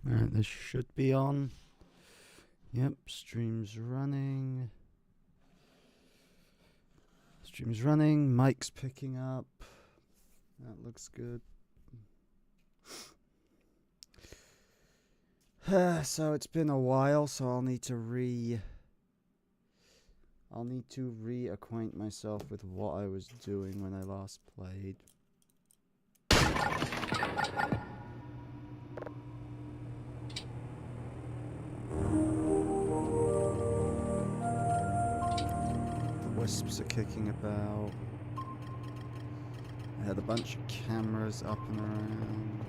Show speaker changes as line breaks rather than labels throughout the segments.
Alright, this should be on. Yep, stream's running. Stream's running, mic's picking up. That looks good. So it's been a while, so I'll need to reacquaint myself with what I was doing when I last played. The wisps are kicking about. I had a bunch of cameras up and around.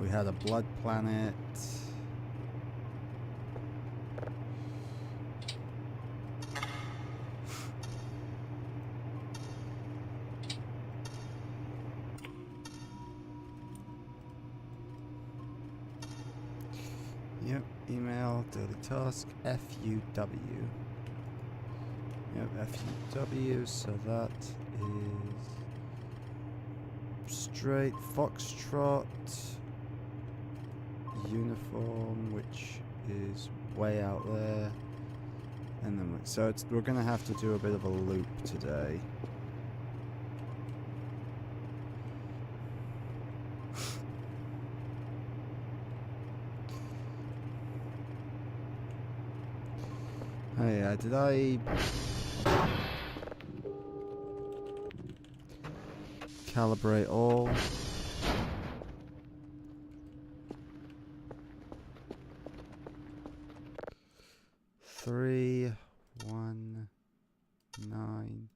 We had a blood planet. Yep, email, daily task, FUW. Yep, FUW, so that is straight Foxtrot uniform, which is way out there. And then so we're gonna have to do a bit of a loop today. Oh yeah, did I calibrate all? Three, 1, 9,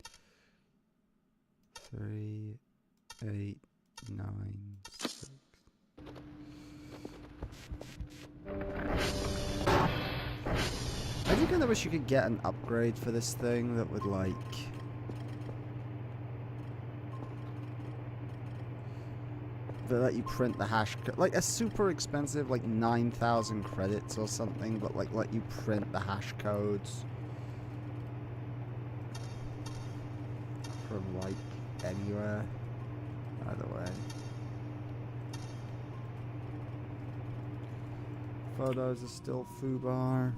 3, 8, 9, 6. I do kind of wish you could get an upgrade for this thing that would like let you print the hash code, like a super expensive, like 9,000 credits or something, but like let you print the hash codes from like anywhere. Either way, photos are still foobar.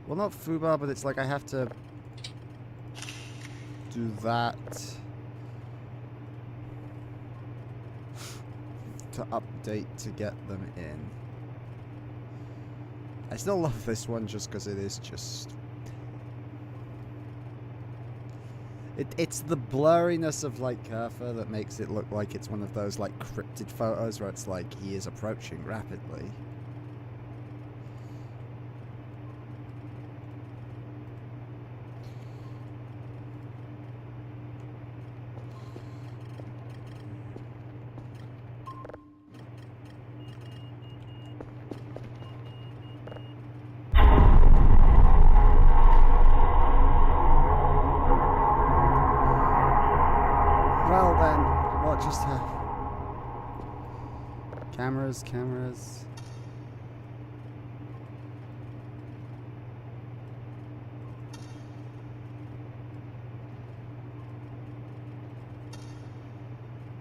Well, not foobar, but it's like I have to do that to update to get them in. I still love this one just because it is just... It's the blurriness of like Kerfer that makes it look like it's one of those like cryptid photos where it's like he is approaching rapidly. Cameras.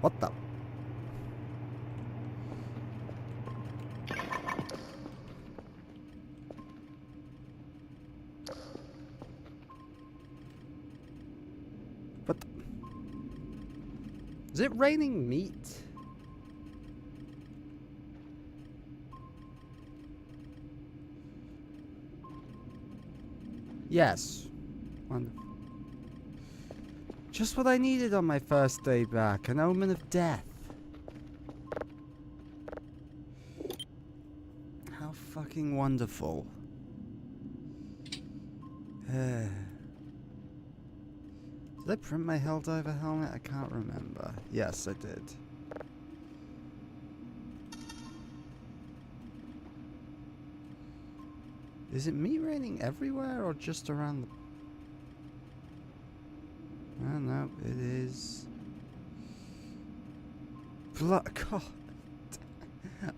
What the? What the? Is it raining meat? Yes. Wonderful. Just what I needed on my first day back. An omen of death. How fucking wonderful. Did I print my Helldiver helmet? I can't remember. Yes, I did. Is it meat raining everywhere or just around the... Oh, no, it is... God.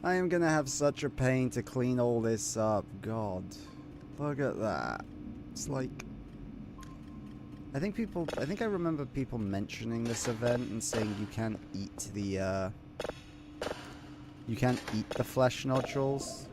I am gonna have such a pain to clean all this up. God. Look at that. It's like... I think I remember people mentioning this event and saying you can't eat the flesh nodules.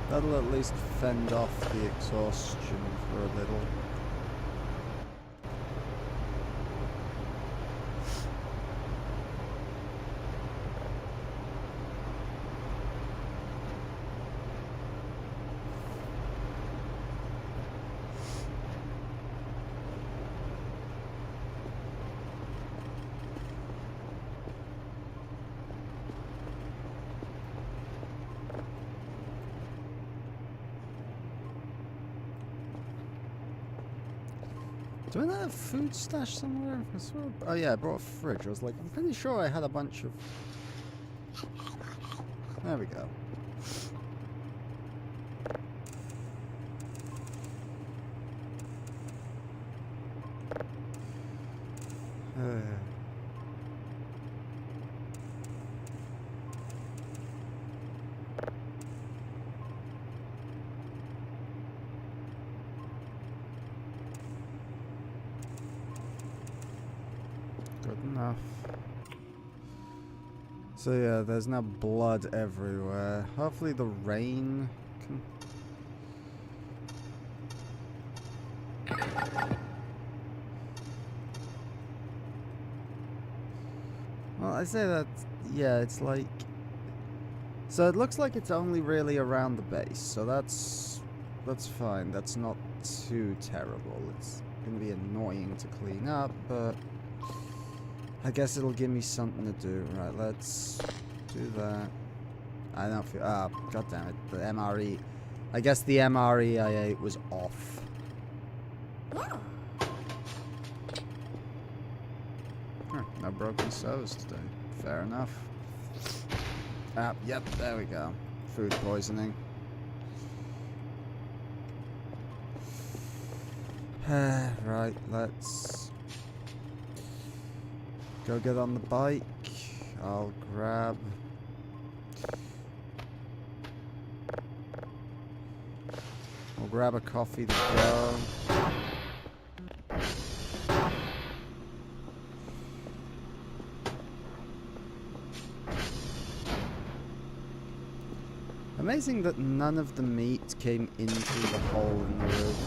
That'll at least fend off the exhaustion for a little. Do I not have food stash somewhere? Oh yeah, I brought a fridge. I was like, I'm pretty sure I had a bunch of... There we go. Good enough. So yeah, there's now blood everywhere. Hopefully the rain can... Well, I say that, yeah, it's like... So it looks like it's only really around the base, so that's fine. That's not too terrible. It's gonna be annoying to clean up, but I guess it'll give me something to do. Right, let's do that. I don't feel... Ah, god damn it. The MRE... I guess the MRE I ate was off. Huh, no broken sows today. Fair enough. Ah, yep, there we go. Food poisoning. Right, let's go get on the bike. I'll grab... I'll grab a coffee to go. Amazing that none of the meat came into the hole in the roof.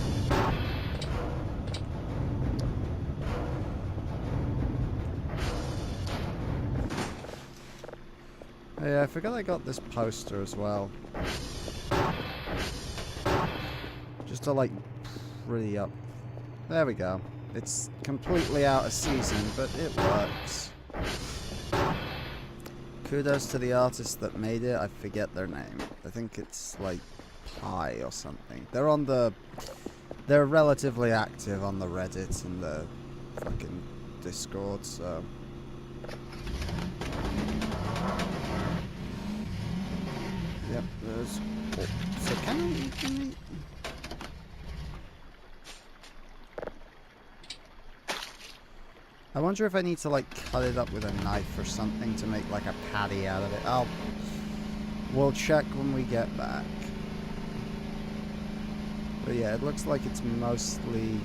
Oh yeah, I forgot I got this poster as well. Just to like pretty up. There we go. It's completely out of season, but it works. Kudos to the artist that made it. I forget their name. I think it's like Pi or something. They're relatively active on the Reddit and the fucking Discord, so... Yep, there's... Oh, so can I eat the meat? I wonder if I need to like cut it up with a knife or something to make like a patty out of it. We'll check when we get back. But yeah, it looks like it's mostly...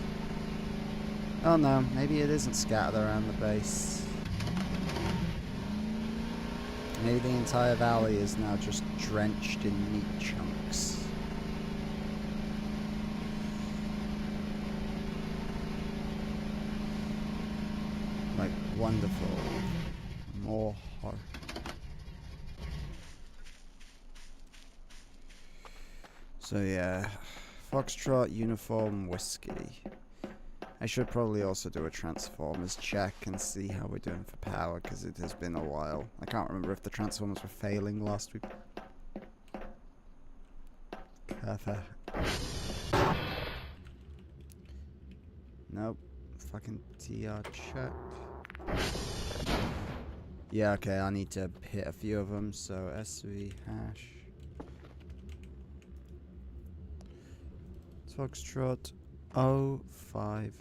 Oh no, maybe it isn't scattered around the base. Maybe the entire valley is now just drenched in meat chunks. Like, wonderful. More horror. So yeah, Foxtrot, Uniform, Whiskey. I should probably also do a Transformers check and see how we're doing for power, because it has been a while. I can't remember if the Transformers were failing last week. Nope. Fucking TR check. Yeah, okay, I need to hit a few of them, so SV hash. Foxtrot 05F93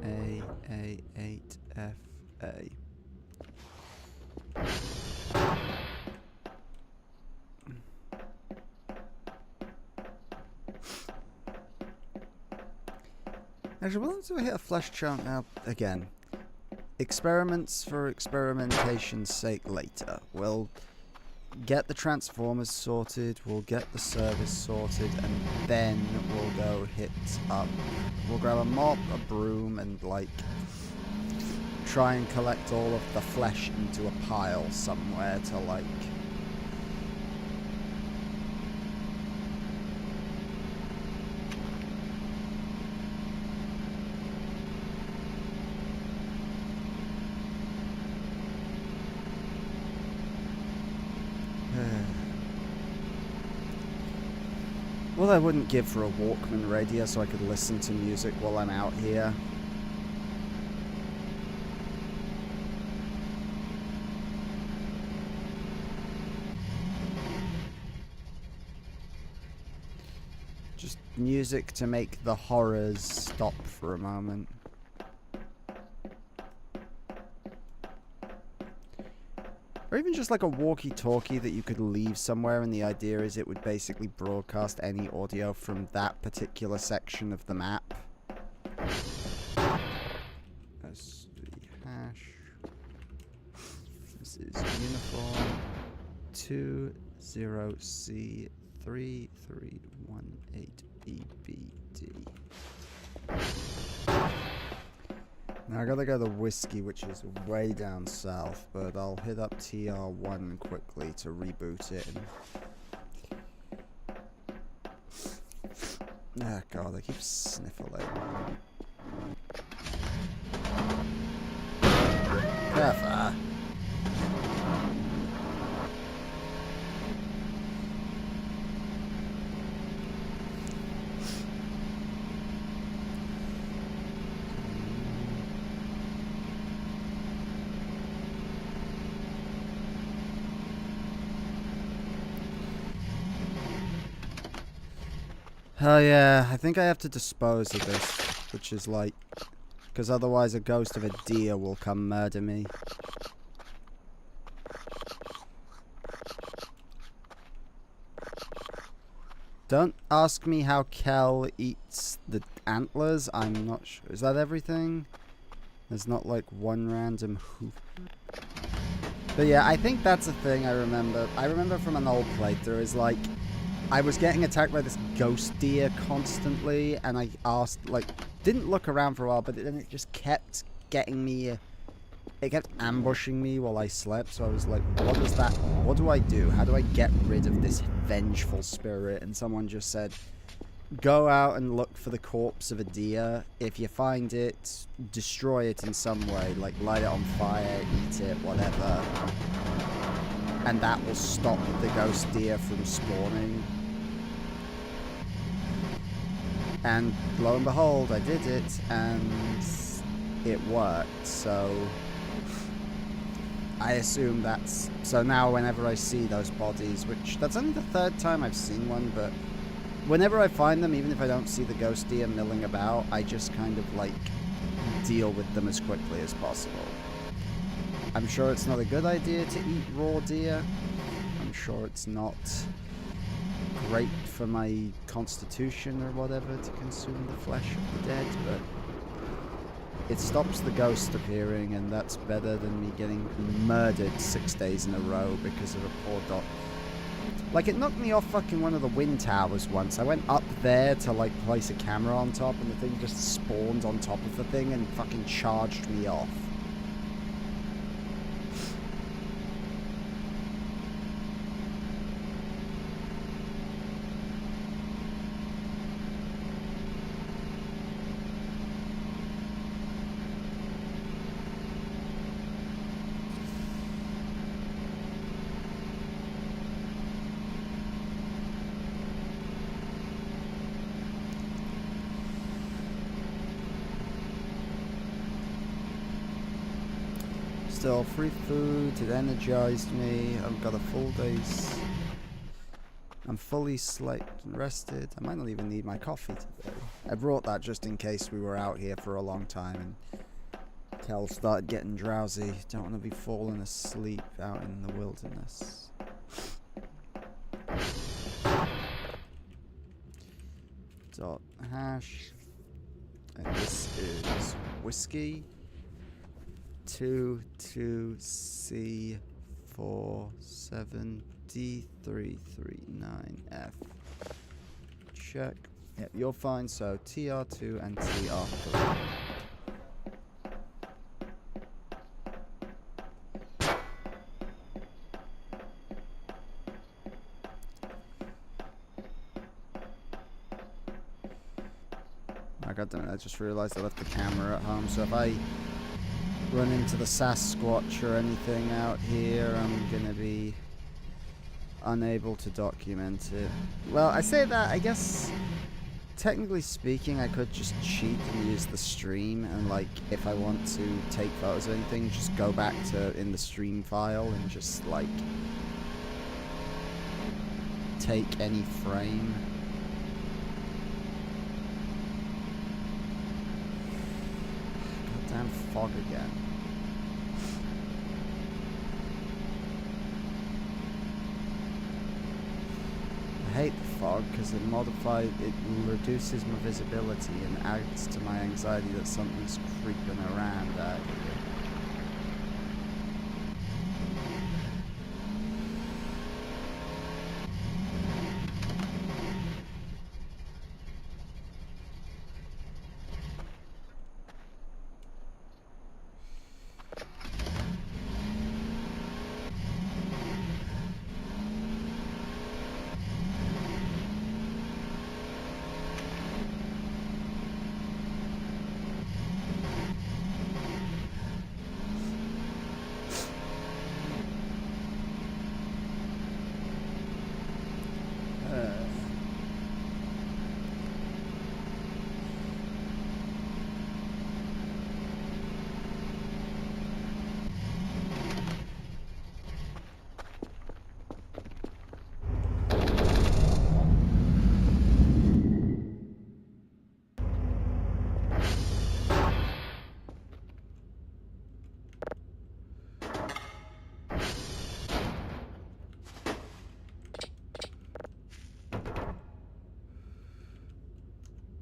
AA8FA. Actually, we'll to hit a flash chart now again. Experiments for experimentation's sake later. We'll get the Transformers sorted, we'll get the service sorted, and then we'll go hit up. We'll grab a mop, a broom, and like try and collect all of the flesh into a pile somewhere to like well, I wouldn't give for a Walkman radio so I could listen to music while I'm out here. Just music to make the horrors stop for a moment. Or even just like a walkie-talkie that you could leave somewhere, and the idea is it would basically broadcast any audio from that particular section of the map. SV hash. This is uniform 20C3318BBD. Now I gotta go to Whiskey, which is way down south, but I'll hit up TR1 quickly to reboot it. Ah, God, I keep sniffling. Careful. Oh yeah, I think I have to dispose of this, which is like, because otherwise a ghost of a deer will come murder me. Don't ask me how Kel eats the antlers, I'm not sure. Is that everything? There's not like one random hoof. But yeah, I think that's a thing I remember. I remember from an old playthrough is like, I was getting attacked by this ghost deer constantly, and I asked, like, didn't look around for a while, but then it just kept getting me, it kept ambushing me while I slept, so I was like, what do I do? How do I get rid of this vengeful spirit? And someone just said, go out and look for the corpse of a deer. If you find it, destroy it in some way, like light it on fire, eat it, whatever. And that will stop the ghost deer from spawning. And lo and behold, I did it, and it worked, so I assume that's... So now whenever I see those bodies, which that's only the third time I've seen one, but whenever I find them, even if I don't see the ghost deer milling about, I just kind of like deal with them as quickly as possible. I'm sure it's not a good idea to eat raw deer. I'm sure it's not great for my constitution or whatever to consume the flesh of the dead, but it stops the ghost appearing, and that's better than me getting murdered 6 days in a row because of a poor dog. Like, it knocked me off fucking one of the wind towers once. I went up there to, like, place a camera on top, and the thing just spawned on top of the thing and fucking charged me off. So free food, it energized me. I've got a full day's. I'm fully slept and rested. I might not even need my coffee today. I brought that just in case we were out here for a long time and Kel started getting drowsy. Don't want to be falling asleep out in the wilderness. Dot hash. And this is whiskey 22C47D339F. Check. Yep, you're fine. So TR2 and TR3. God damn it, I just realized I left the camera at home, so if I run into the Sasquatch or anything out here, I'm gonna be unable to document it. Well, I say that, I guess, technically speaking, I could just cheat and use the stream, and like, if I want to take photos of anything, just go back to in the stream file and just like take any frame. Damn fog again. I hate the fog because it reduces my visibility and adds to my anxiety that something's creeping around out here.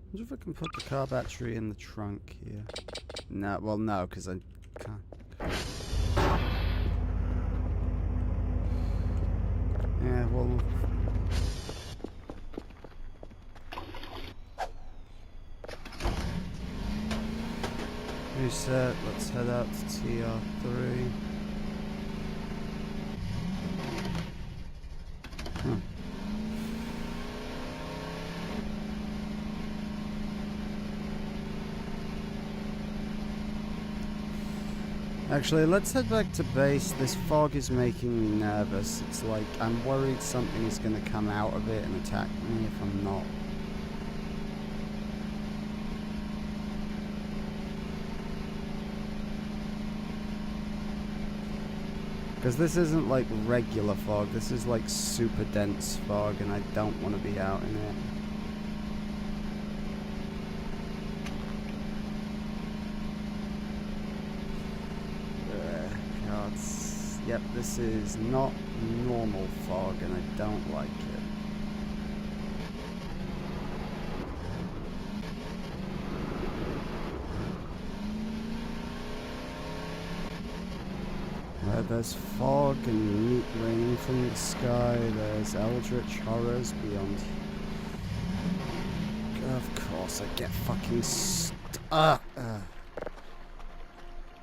I wonder if I can put the car battery in the trunk here. No, well, no, because I can't. Yeah, well. Reset, let's head out to TR3. Huh. Actually, let's head back to base. This fog is making me nervous. It's like, I'm worried something is going to come out of it and attack me if I'm not. Because this isn't like regular fog, this is like super dense fog and I don't want to be out in it. Yep, this is not normal fog and I don't like it. There's fog and meat raining from the sky, there's eldritch horrors beyond. Of course I get fucking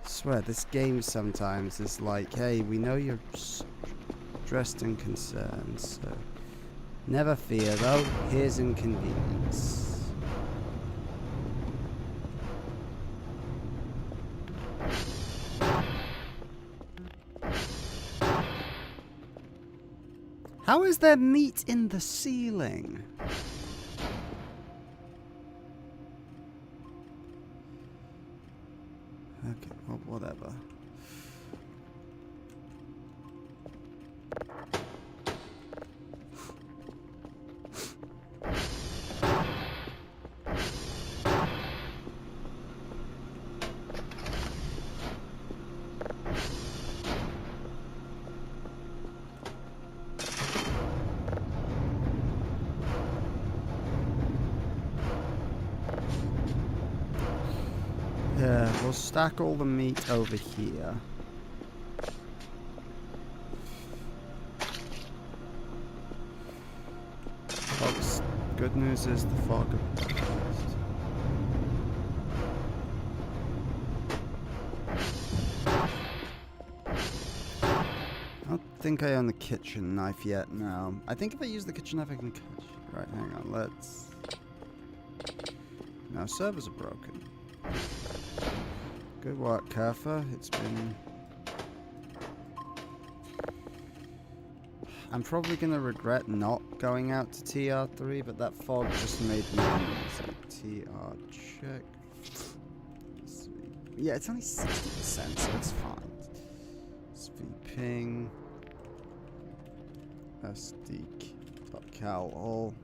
swear, this game sometimes is like, hey, we know you're stressed and concerned, so never fear though, here's inconvenience. How is there meat in the ceiling? Okay, well, whatever. we'll stack all the meat over here. Fog's good news is the fog. I don't think I own the kitchen knife yet, no. I think if I use the kitchen knife I can catch. Right, hang on, let's... No, servers are broken. Good work, Kerfa. It's been... I'm probably gonna regret not going out to TR3, but that fog just made me uneasy. TR check. Yeah, it's only 60%, so it's fine. SV ping. SD.cal all.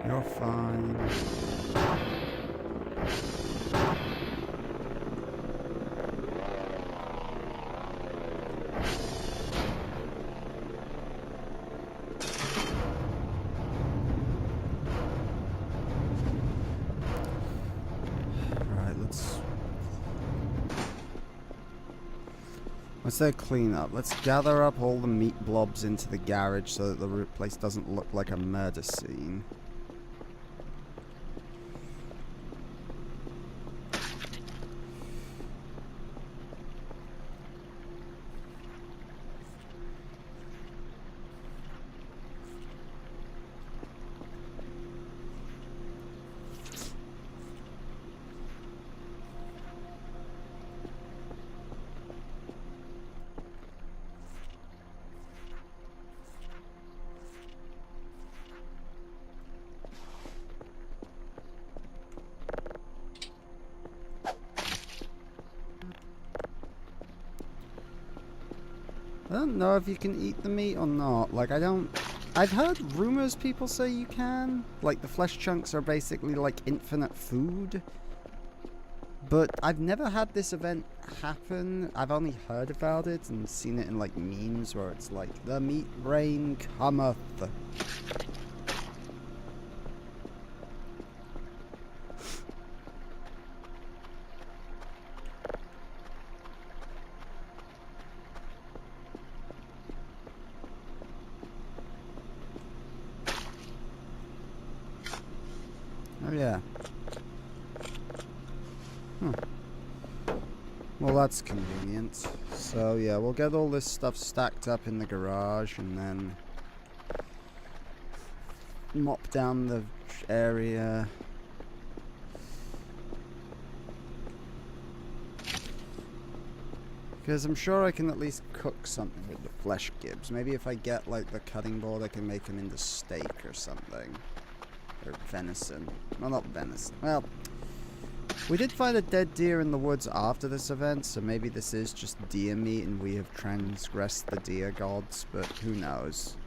You're fine. Right, let's say clean up. Let's gather up all the meat blobs into the garage so that the place doesn't look like a murder scene. I don't know if you can eat the meat or not. Like, I've heard rumors people say you can. Like, the flesh chunks are basically like infinite food. But I've never had this event happen. I've only heard about it and seen it in like memes where it's like, the meat rain cometh. Oh yeah. Well, that's convenient. So yeah, we'll get all this stuff stacked up in the garage and then mop down the area. Because I'm sure I can at least cook something with the flesh gibs. Maybe if I get like the cutting board I can make them into steak or something. Or venison. Well, not venison. Well, we did find a dead deer in the woods after this event, so maybe this is just deer meat and we have transgressed the deer gods, but who knows.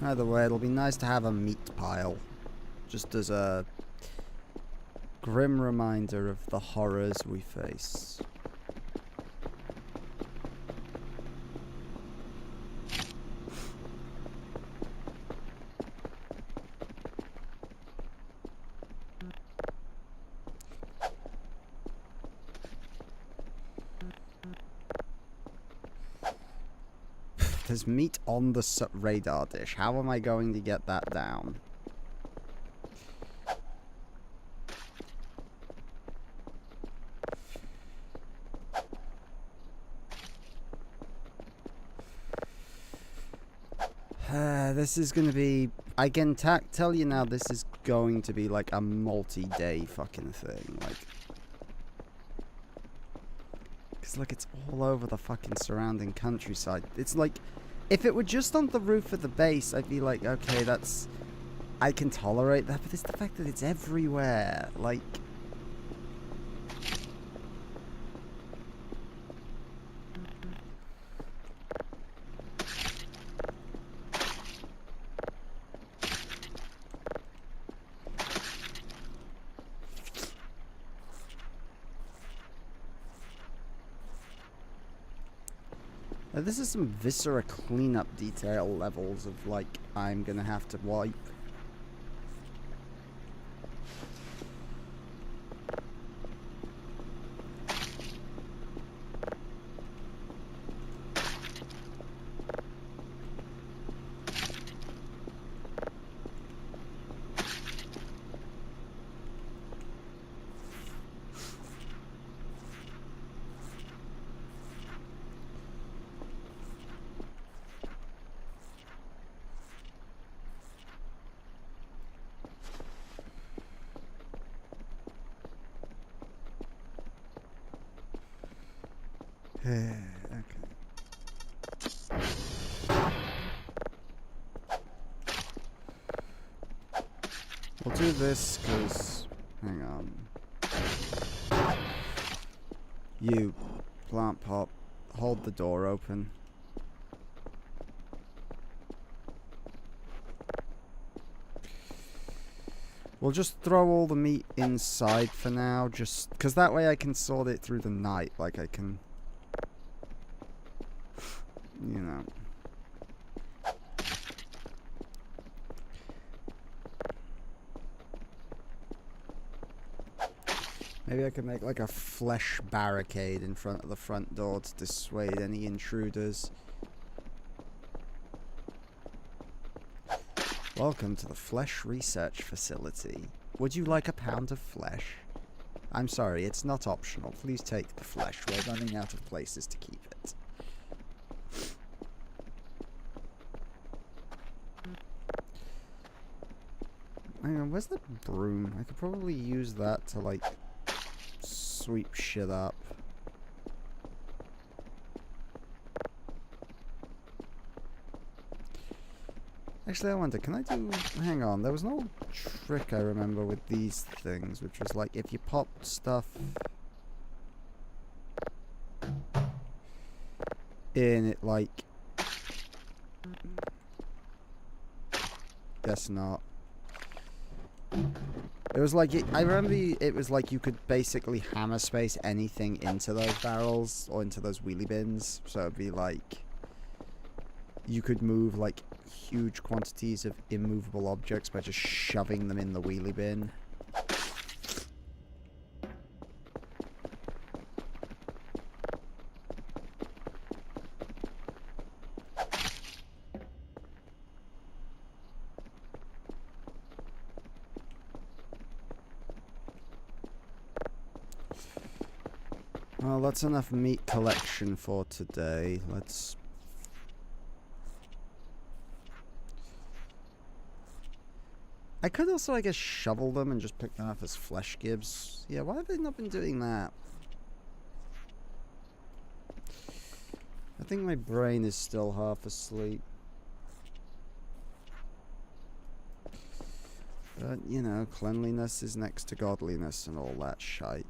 Either way, it'll be nice to have a meat pile. Just as a grim reminder of the horrors we face. There's meat on the radar dish. How am I going to get that down? This is going to be... I can tell you now, this is going to be like a multi-day fucking thing. Like... Because look, it's all over the fucking surrounding countryside. It's like... If it were just on the roof of the base, I'd be like, okay, that's... I can tolerate that, but it's the fact that it's everywhere. Like... This is some Viscera cleanup detail levels of, like, I'm gonna have to wipe. Okay. We'll do this, because... Hang on. You, Plant Pop, hold the door open. We'll just throw all the meat inside for now, just... Because that way I can sort it through the night, like I can... You know. Maybe I could make like a flesh barricade in front of the front door to dissuade any intruders. Welcome to the Flesh Research Facility. Would you like a pound of flesh? I'm sorry, it's not optional. Please take the flesh. We're running out of places to keep it. Hang on, where's the broom? I could probably use that to, like, sweep shit up. Actually, I wonder, can I do... Hang on, there was an old trick I remember with these things, which was, like, if you popped stuff in, it, like... Guess not. It was like, I remember it was like you could basically hammer space anything into those barrels or into those wheelie bins. So it'd be like, you could move like huge quantities of immovable objects by just shoving them in the wheelie bin. Well, that's enough meat collection for today. Let's... I could also, I guess, shovel them and just pick them up as flesh gibs. Yeah, why have they not been doing that? I think my brain is still half asleep. But, you know, cleanliness is next to godliness and all that shite.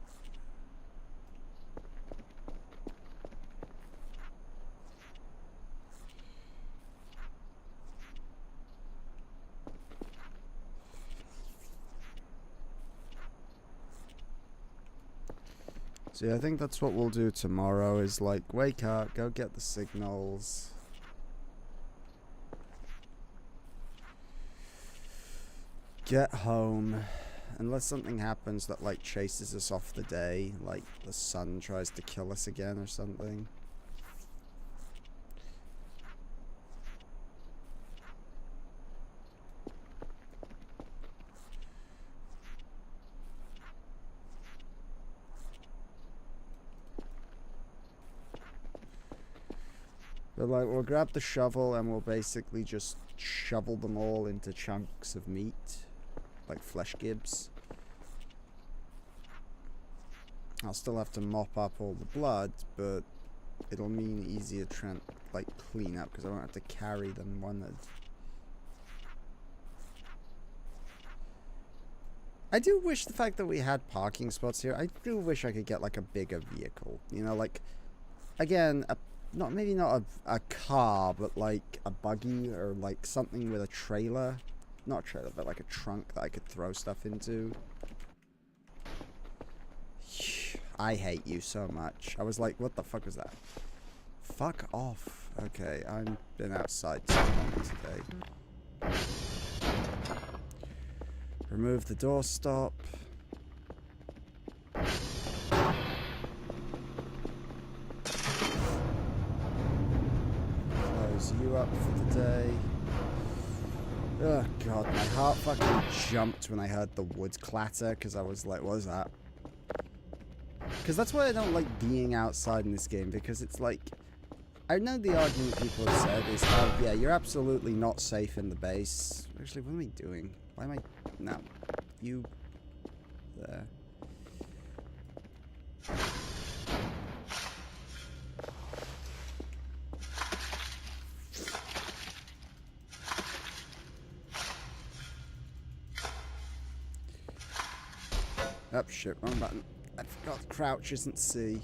See, I think that's what we'll do tomorrow, is like, wake up, go get the signals. Get home. Unless something happens that, like, chases us off the day, like the sun tries to kill us again or something. But, like, we'll grab the shovel and we'll basically just shovel them all into chunks of meat. Like flesh gibs. I'll still have to mop up all the blood, but it'll mean easier like clean up because I won't have to carry than one that's. I do wish the fact that we had parking spots here. I do wish I could get like a bigger vehicle. You know, like again, maybe not a car, but like a buggy or like something with a trailer. Not a trailer, but like a trunk that I could throw stuff into. I hate you so much. I was like, what the fuck was that? Fuck off. Okay, I've been outside too long today. Remove the doorstop. Close you up for the day. Oh god, my heart fucking jumped when I heard the wood clatter because I was like, what is that? Because that's why I don't like being outside in this game, because it's like, I know the argument people have said is, oh yeah, you're absolutely not safe in the base. Actually, what am I doing? Why am I... No. You... There. Oh shit, wrong button. I forgot crouch isn't C.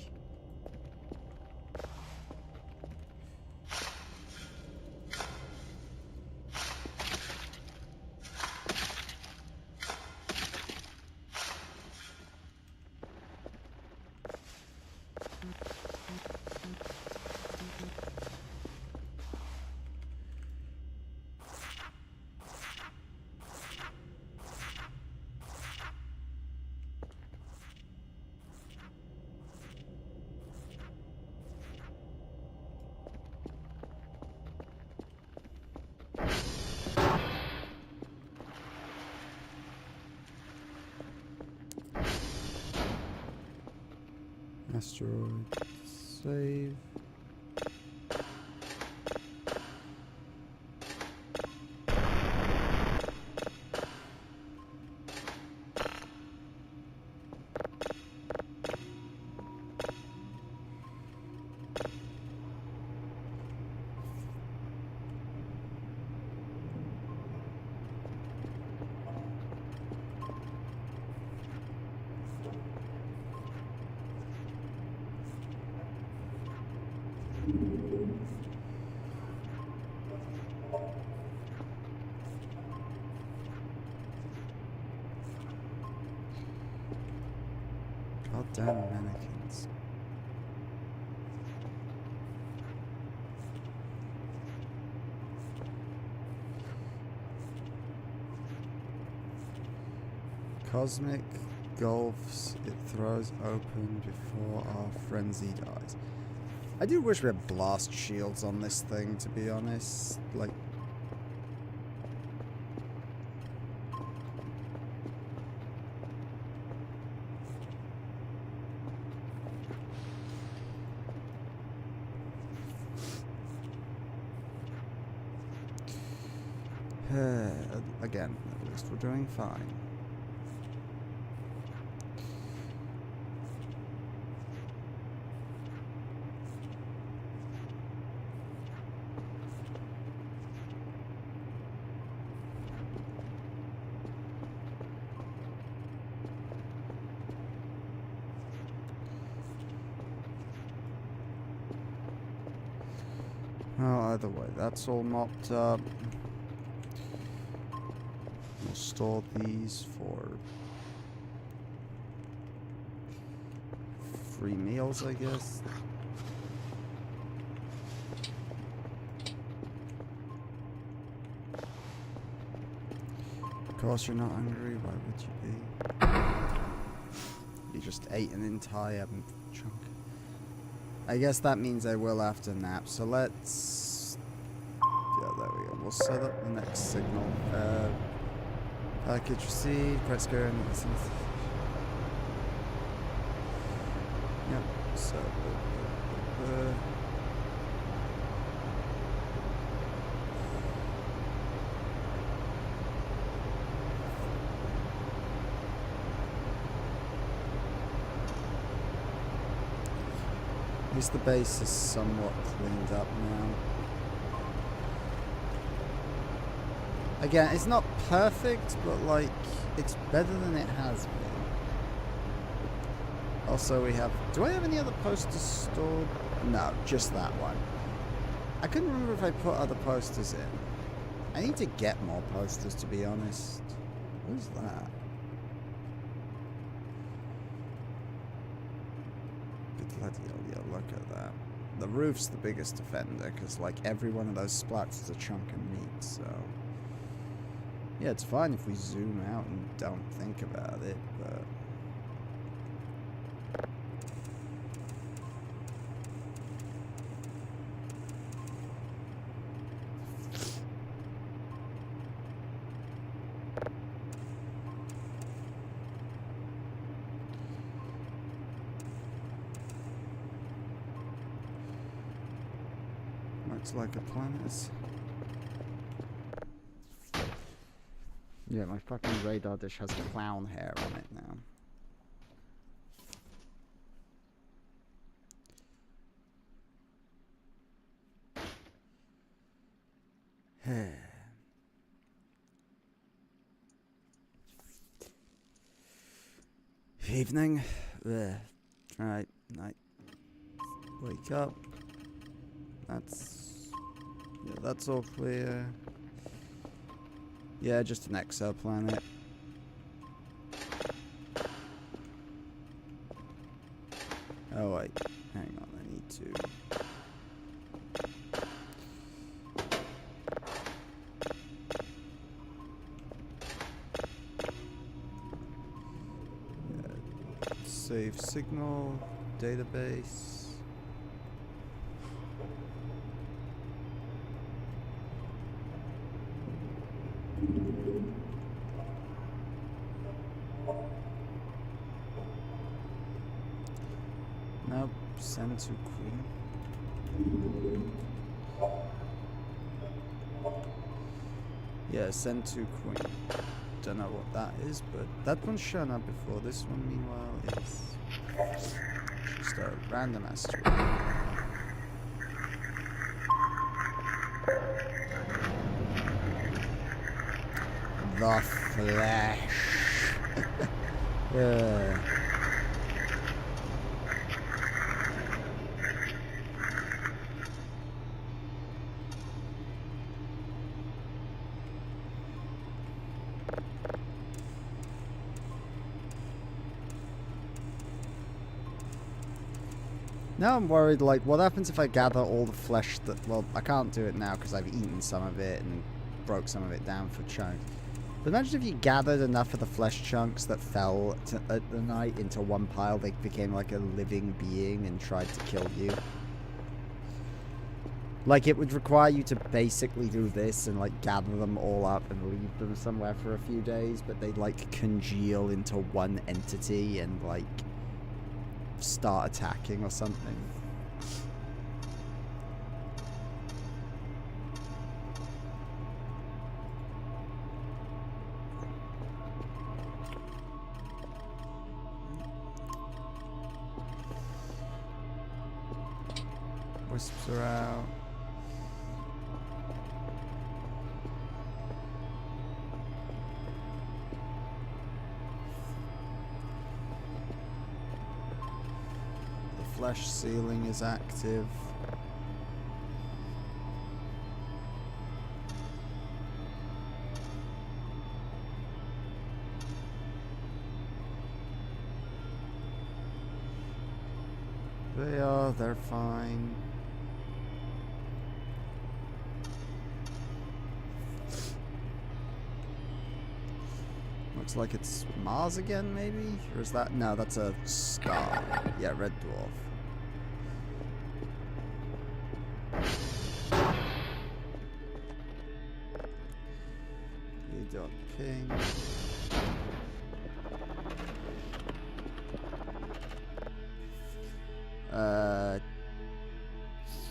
Asteroid. Save. Goddamn mannequins. Cosmic gulfs it throws open before our frenzy dies. I do wish we had blast shields on this thing, to be honest. Like... Again, at least we're doing fine. Well, either way, that's all mopped up. We'll store these for free meals, I guess. Of course you're not hungry, why would you be? You just ate an entire chunk. I guess that means I will have to nap, so let's... Yeah, there we go. We'll set up the next signal. Package received, press go and yep, so least the base is somewhat cleaned up now. Again, it's not perfect, but like, it's better than it has been. Also, we have... Do I have any other posters stored? No, just that one. I couldn't remember if I put other posters in. I need to get more posters, to be honest. Who's that? Bloody hell, yeah, look at that. The roof's the biggest offender, because like every one of those splats is a chunk of meat, so... Yeah, it's fine if we zoom out and don't think about it, but... Looks like a planet. Yeah, my fucking radar dish has clown hair on it now. Evening. Alright, night. Wake up. Yeah, that's all clear. Yeah, just an exoplanet. Oh wait, hang on, I need to... Save signal, database. Nope, send to Queen. Yeah, send to Queen. Don't know what that is, but that one's shown up before. This one, meanwhile, is just a random asteroid. The Flash. Now I'm worried, like, what happens if I gather all the flesh that... Well, I can't do it now because I've eaten some of it and broke some of it down for chunks. But imagine if you gathered enough of the flesh chunks that fell at the night into one pile, they became like a living being and tried to kill you. Like, it would require you to basically do this and, like, gather them all up and leave them somewhere for a few days, but they'd, like, congeal into one entity and, like, start attacking or something. Wisps are out. The flesh ceiling is active. They're fine. Looks like it's Mars again, maybe? Or is that... No, that's a star. Yeah, red dwarf. Ping.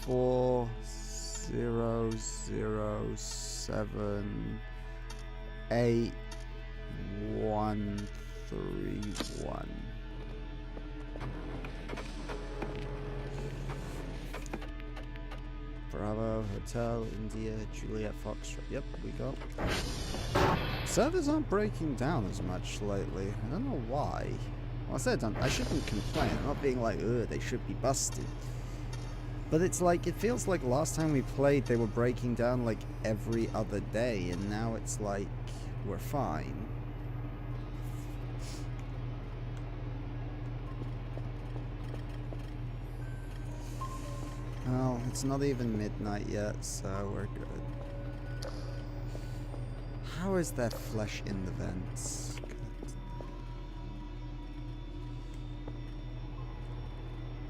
40078131. Bravo, Hotel, India, Juliet, Foxtrot. Yep, we got. Servers aren't breaking down as much lately. I don't know why. Well, I said I shouldn't complain. I'm not being like, ugh, they should be busted. But it's like, it feels like last time we played, they were breaking down like every other day, and now it's like, we're fine. Well, it's not even midnight yet, so we're good. How is there flesh in the vents?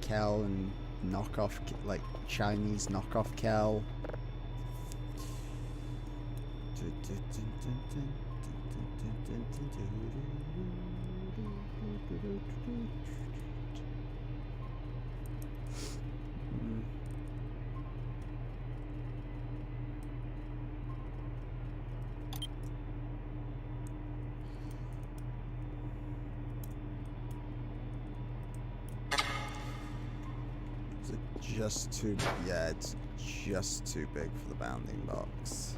Cal and knockoff, like Chinese knockoff Cal. Just too, yeah, it's just too big for the bounding box.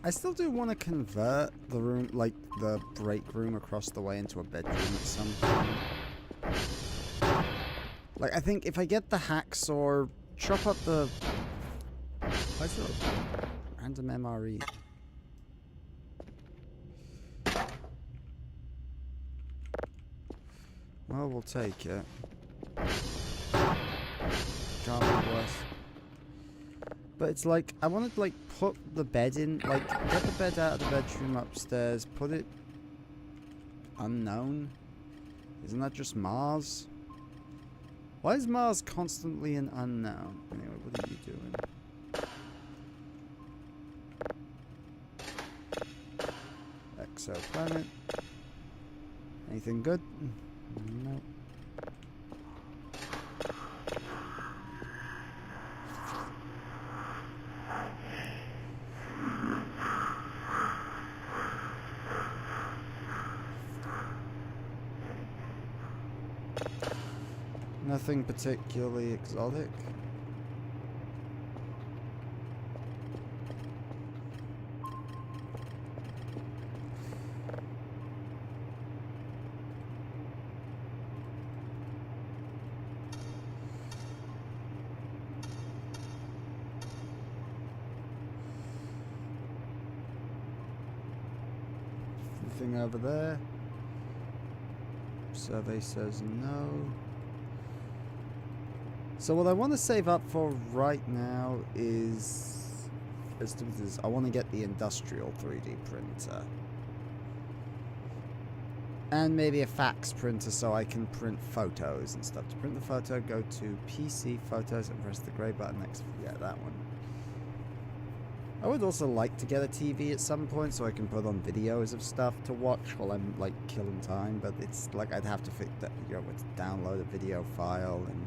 I still do want to convert the room, like the break room across the way, into a bedroom at some point. Like, I think if I get the hacksaw, chop up the... Why is there a random MRE? Well, we'll take it. Can't be worse. But it's like, I want to like put the bed in, like get the bed out of the bedroom upstairs, put it unknown. Isn't that just Mars? Why is Mars constantly an unknown? Anyway, what are you doing? Exoplanet. Anything good? Nope. Nothing particularly exotic. Anything over there? Survey says no. So what I want to save up for right now is I want to get the industrial 3D printer. And maybe a fax printer so I can print photos and stuff. To print the photo, go to PC Photos and press the grey button next. Yeah, that one. I would also like to get a TV at some point so I can put on videos of stuff to watch while I'm like killing time, but it's like I'd have to download a video file and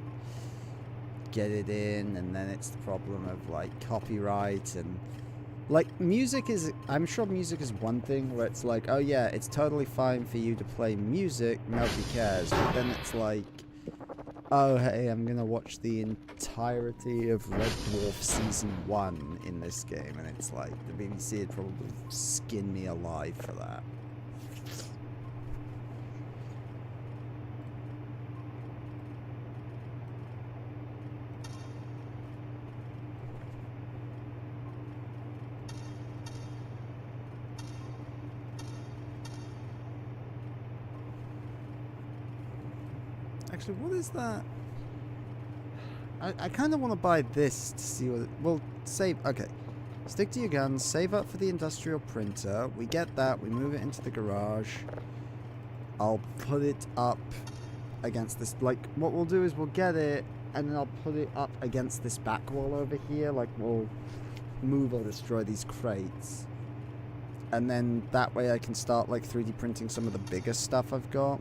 get it in, and then it's the problem of like copyright and like music is, I'm sure music is one thing where it's like, oh yeah, it's totally fine for you to play music, nobody cares, but then it's like Oh, hey, I'm gonna watch the entirety of Red Dwarf Season 1 in this game, and it's like, the BBC would probably skin me alive for that. Actually, what is that? I kind of want to buy this to see what... Well, save... Okay. Stick to your guns. Save up for the industrial printer. We get that. We move it into the garage. I'll put it up against this... Like, what we'll do is we'll get it, and then I'll put it up against this back wall over here. Like, we'll move or destroy these crates. And then that way I can start, like, 3D printing some of the bigger stuff I've got.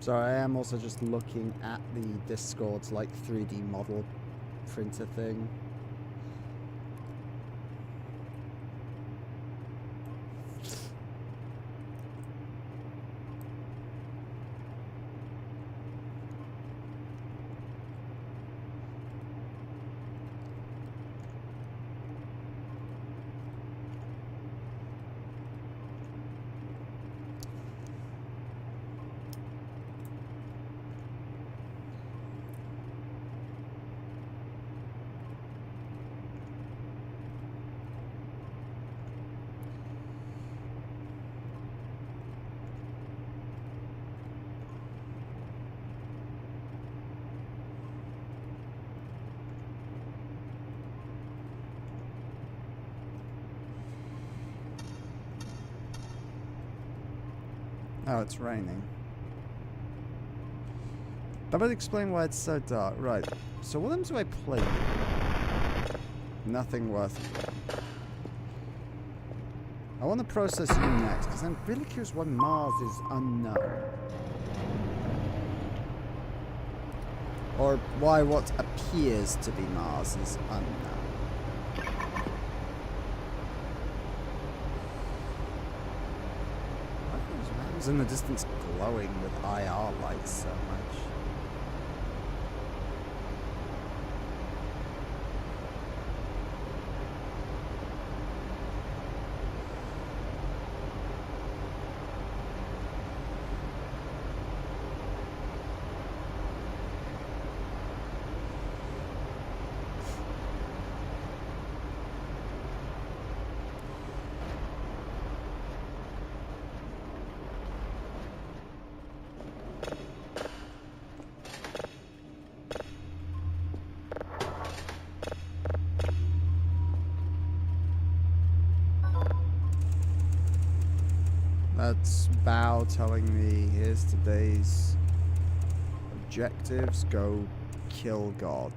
Sorry, I am also just looking at the Discord's like 3D model printer thing. Oh, it's raining. That would explain why it's so dark. Right. So what do I play? Nothing worth it. I want to process you next, because I'm really curious why Mars is unknown. Or why what appears to be Mars is unknown. In the distance glowing with IR lights so much. That's Bao telling me, here's today's objectives, go kill God.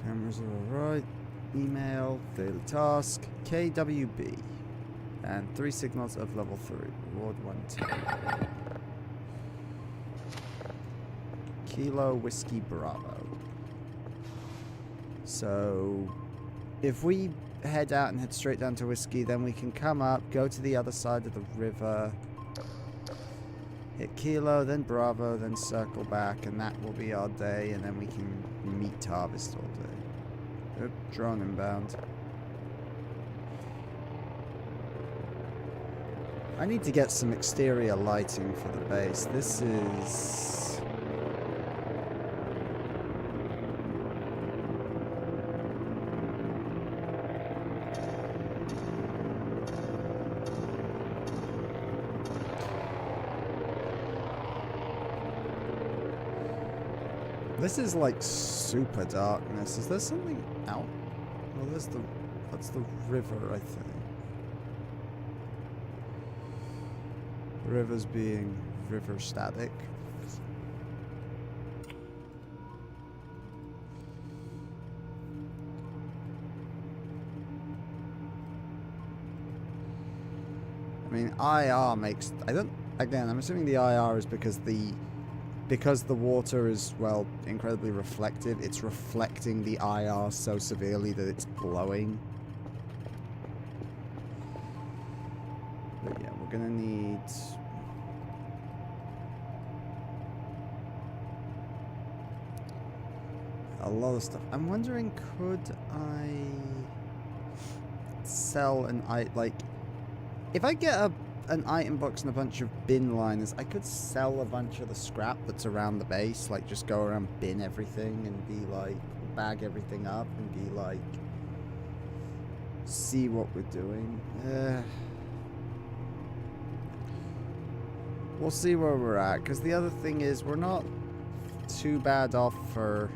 Cameras are alright. Email, daily task, KWB. And 3 signals of level 3. Reward 110. Kilo Whiskey Bravo. So, if we head out and head straight down to Whiskey, then we can come up, go to the other side of the river, hit Kilo, then Bravo, then circle back, and that will be our day, and then we can meet Harvest all day. Oop, drone inbound. I need to get some exterior lighting for the base. This is... This is like super darkness. Is there something out? Well, that's the river, I think. The river's being river static. I mean, IR makes... Again, I'm assuming the IR is because the water is, well, incredibly reflective. It's reflecting the IR so severely that it's glowing. But yeah, we're gonna need... a lot of stuff. I'm wondering, could I sell an item, like, if I get an item box and a bunch of bin liners, I could sell a bunch of the scrap that's around the base, like just go around, bin everything and be like, bag everything up and be like, see what we're doing. We'll see where we're at, because the other thing is we're not too bad off for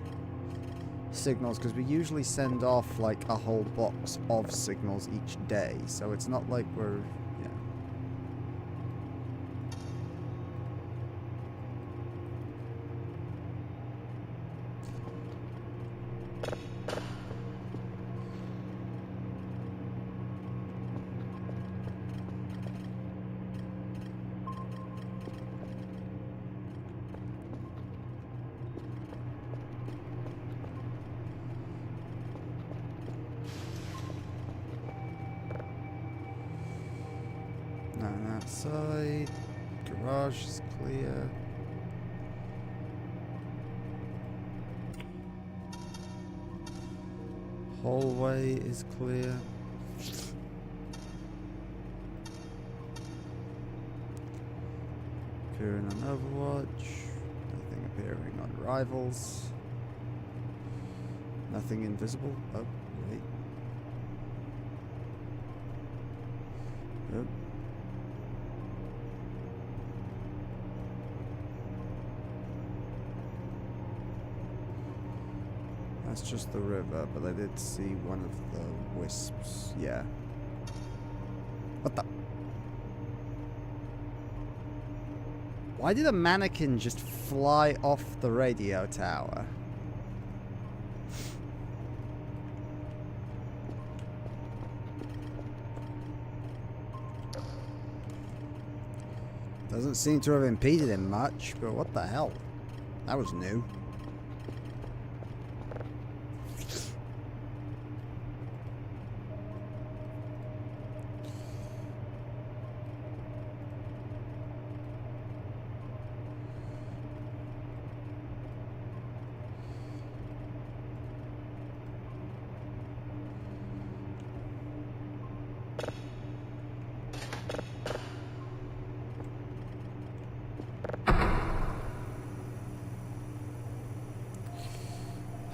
signals, because we usually send off like a whole box of signals each day, so it's not like we're... On that side, garage is clear. Hallway is clear. Appearing on Overwatch. Nothing appearing on Rivals. Nothing invisible. Oh, wait. Oh. That's just the river, but I did see one of the wisps. Yeah. What the? Why did a mannequin just fly off the radio tower? Doesn't seem to have impeded him much, but what the hell? That was new.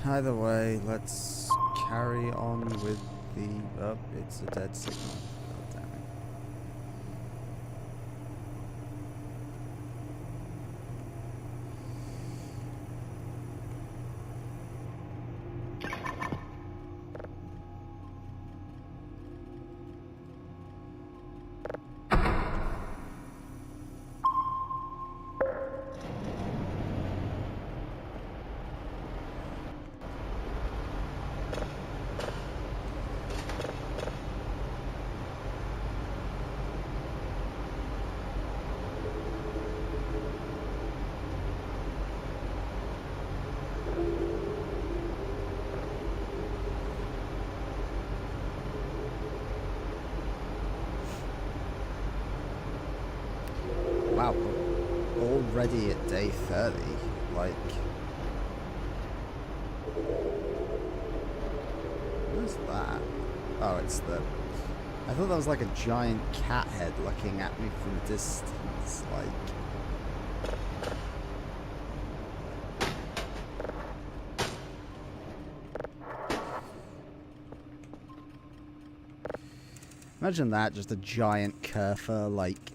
Either way, let's carry on with the... Oh, it's a dead signal. God damn it. Wow, we're already at day 30, like... What is that? Oh, it's the I thought that was like a giant cat head looking at me from a distance, like... Imagine that, just a giant Kerfur, like,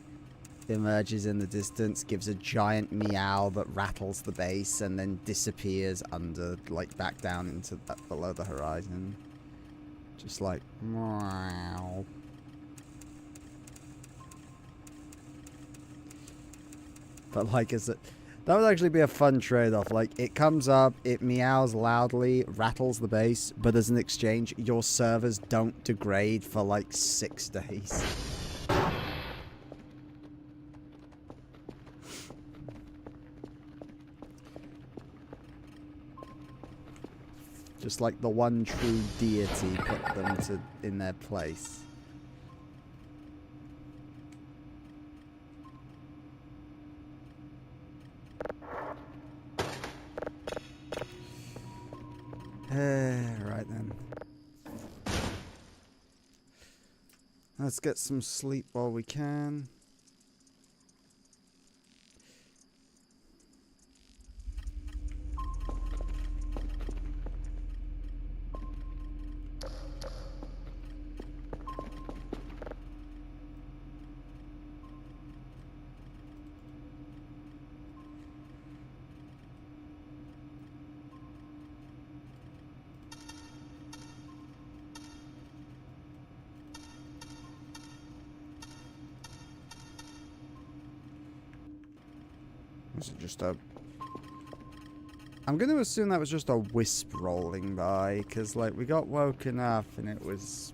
emerges in the distance, gives a giant meow that rattles the base, and then disappears under, like, back down into below the horizon. Just like, meow. But, like, that would actually be a fun trade-off. Like, it comes up, it meows loudly, rattles the base, but as an exchange, your servers don't degrade for, like, 6 days. Just like the one true deity put them in their place. Right then. Let's get some sleep while we can. Was it just a... I'm going to assume that was just a wisp rolling by, because, like, we got woken up and it was...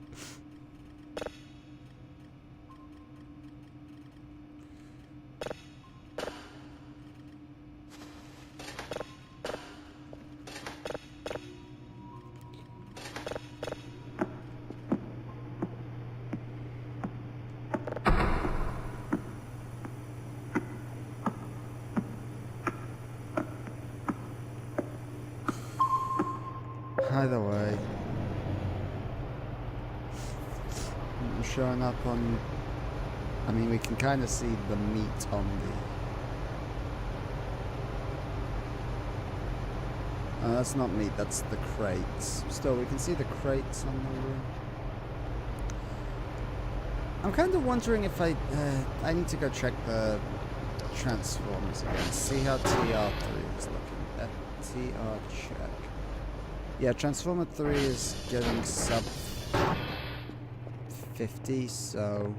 Either way, I'm showing up on... I mean, we can kind of see the meat on the... that's not meat, that's the crates. Still, we can see the crates on the room. I'm kind of wondering if I need to go check the transformers again, see how TR3 is looking. TR check. Yeah, Transformer 3 is getting sub 50, so...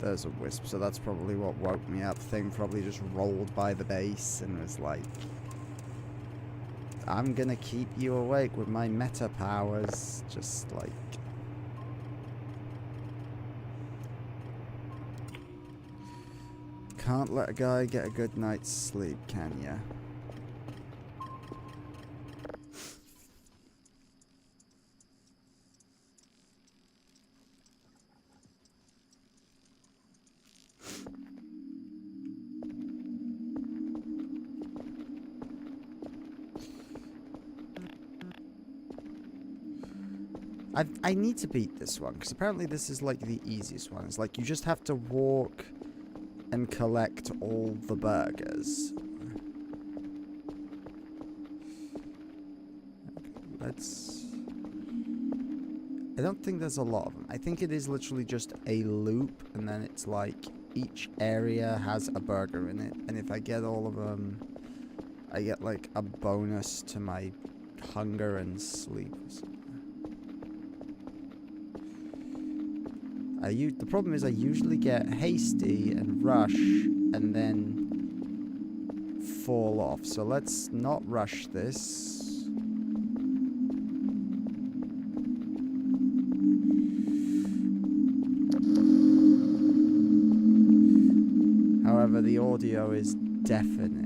There's a wisp, so that's probably what woke me up. Thing probably just rolled by the base and was like... I'm gonna keep you awake with my meta powers, just like... Can't let a guy get a good night's sleep, can ya? I need to beat this one, because apparently this is like the easiest one. It's like you just have to walk and collect all the burgers. Let's... I don't think there's a lot of them. I think it is literally just a loop, and then it's like each area has a burger in it. And if I get all of them, I get like a bonus to my hunger and sleep. The problem is I usually get hasty and rush and then fall off. So let's not rush this. However, the audio is deafening.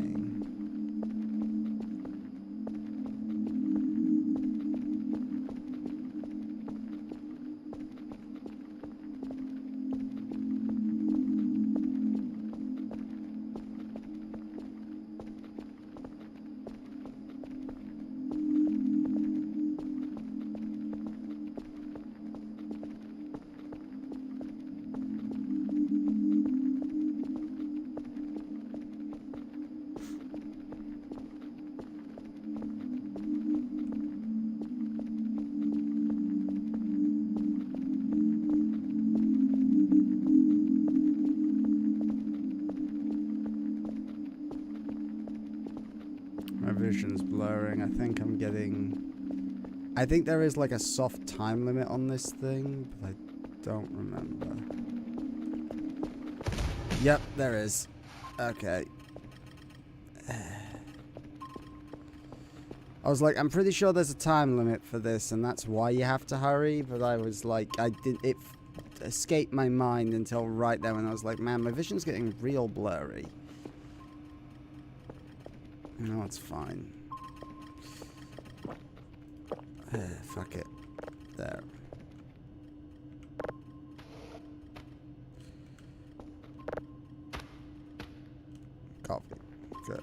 vision's blurring. I think I'm getting... I think there is like a soft time limit on this thing, but I don't remember. Yep, there is. Okay. I was like, I'm pretty sure there's a time limit for this, and that's why you have to hurry, but I was like, it escaped my mind until right there when I was like, man, my vision's getting real blurry. No, it's fine. Fuck it. There. Coffee. Good.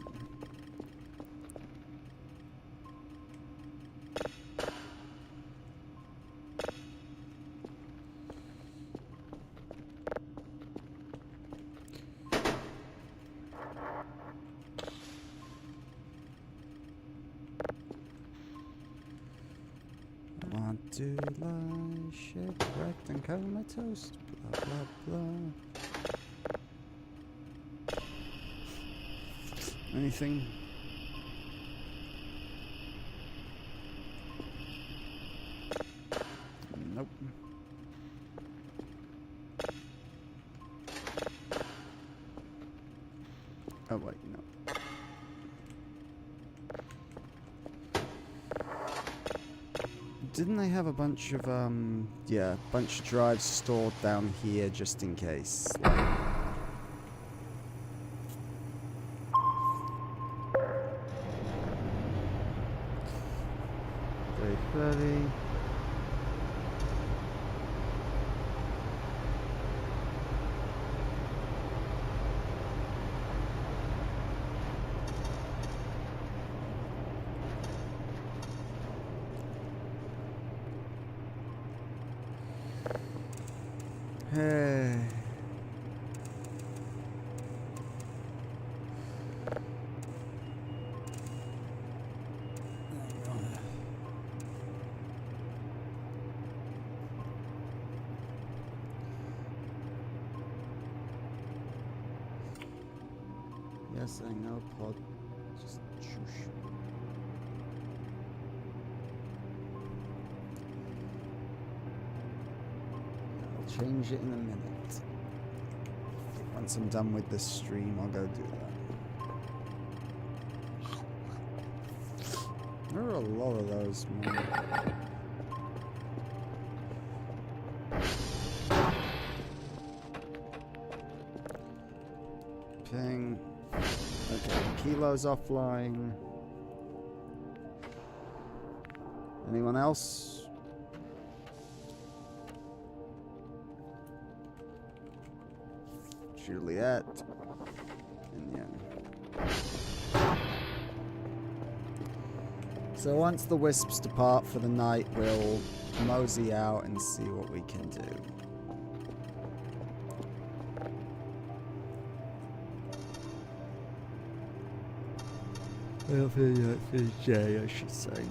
Want to lie shipwrecked and comatose, blah blah blah. Anything? Nope. Oh wait, no. Didn't they have a bunch of, yeah, bunch of drives stored down here just in case? Like, 3:30. Hey. Yes, I know, Pod. Just shush. I'll change it in a minute. Once I'm done with this stream, I'll go do that. There are a lot of those, man. Ping. Okay, Kilo's offline. Anyone else? Juliet. And yeah. So once the wisps depart for the night, we'll mosey out and see what we can do. Well, for Jay, I should say.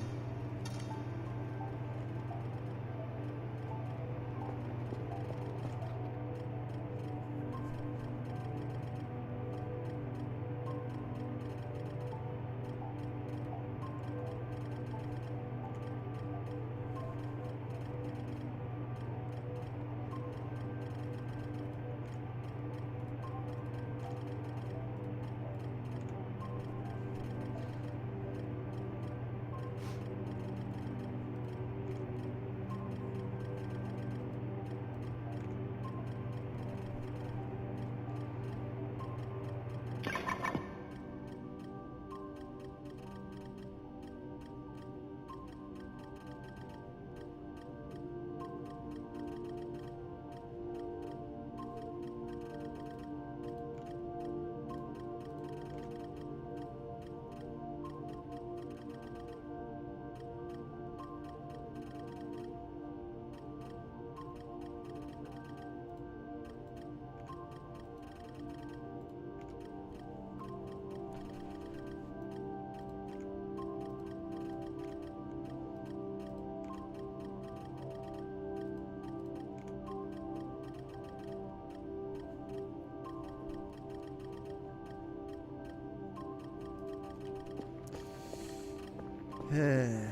You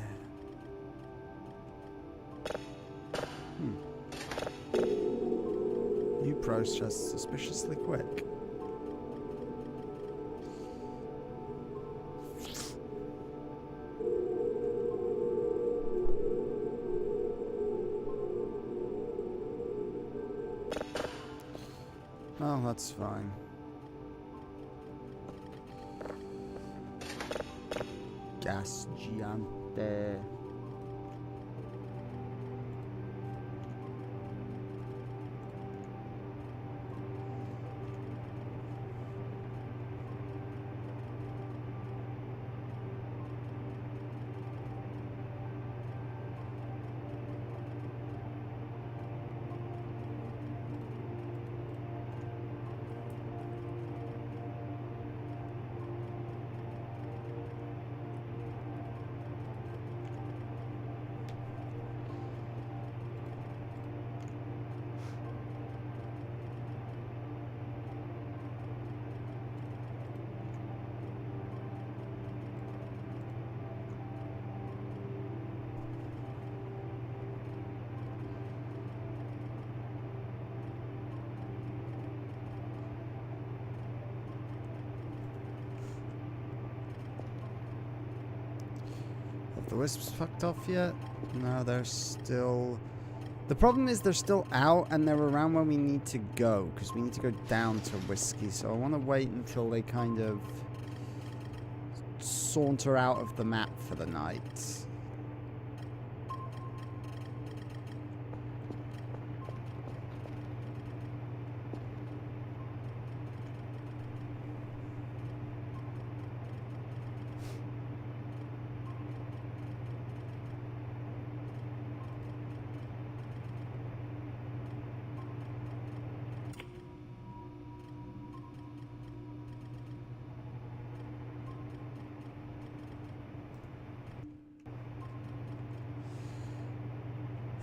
process suspiciously quick. Oh, that's fine. Gas Gigante. Have the wisps fucked off yet? No, they're still... The problem is they're still out and they're around where we need to go, because we need to go down to Whiskey, so I want to wait until they kind of saunter out of the map for the night.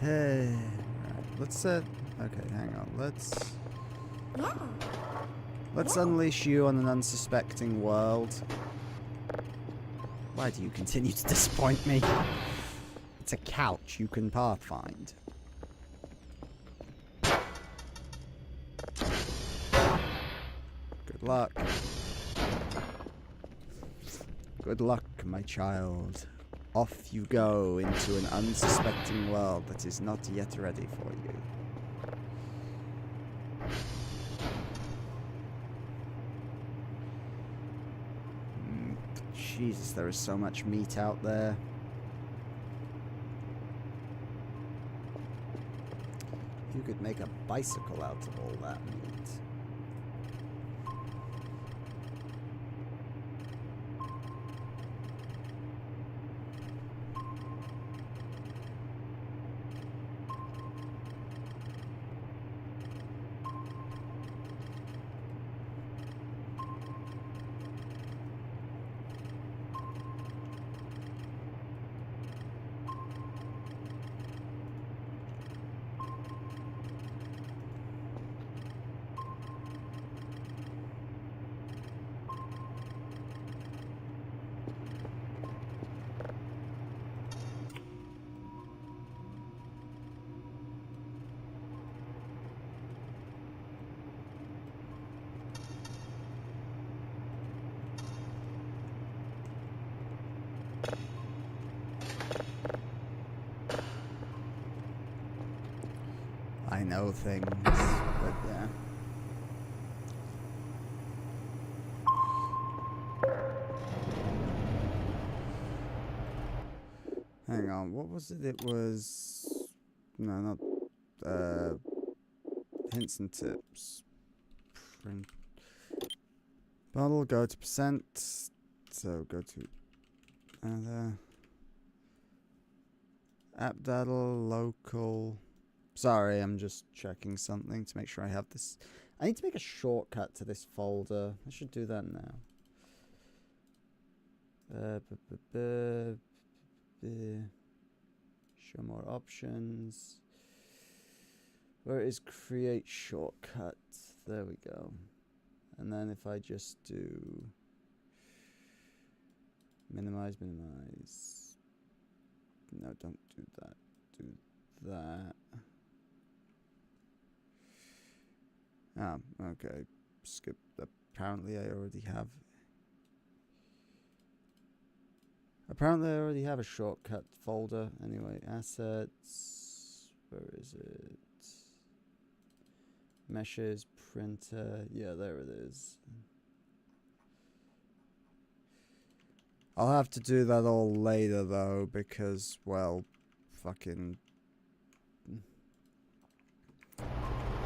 Hey, right, let's okay, hang on. Let's unleash you on an unsuspecting world. Why do you continue to disappoint me? It's a couch you can pathfind. Good luck. Good luck, my child. Off you go into an unsuspecting world that is not yet ready for you. Jesus, there is so much meat out there. You could make a bicycle out of all that meat. I know things, but yeah. Hang on, what was it? It was... No, not... hints and tips. Print. Bottle, go to percent. So, go to... app data, local... Sorry, I'm just checking something to make sure I have this. I need to make a shortcut to this folder. I should do that now. Show more options. Where is create shortcut? There we go. And then if I just do minimize. No, don't do that. Do that. Okay. Skip. Apparently I already have... Apparently I already have a shortcut folder. Anyway, assets. Where is it? Meshes, printer. Yeah, there it is. I'll have to do that all later though, because, well, fucking...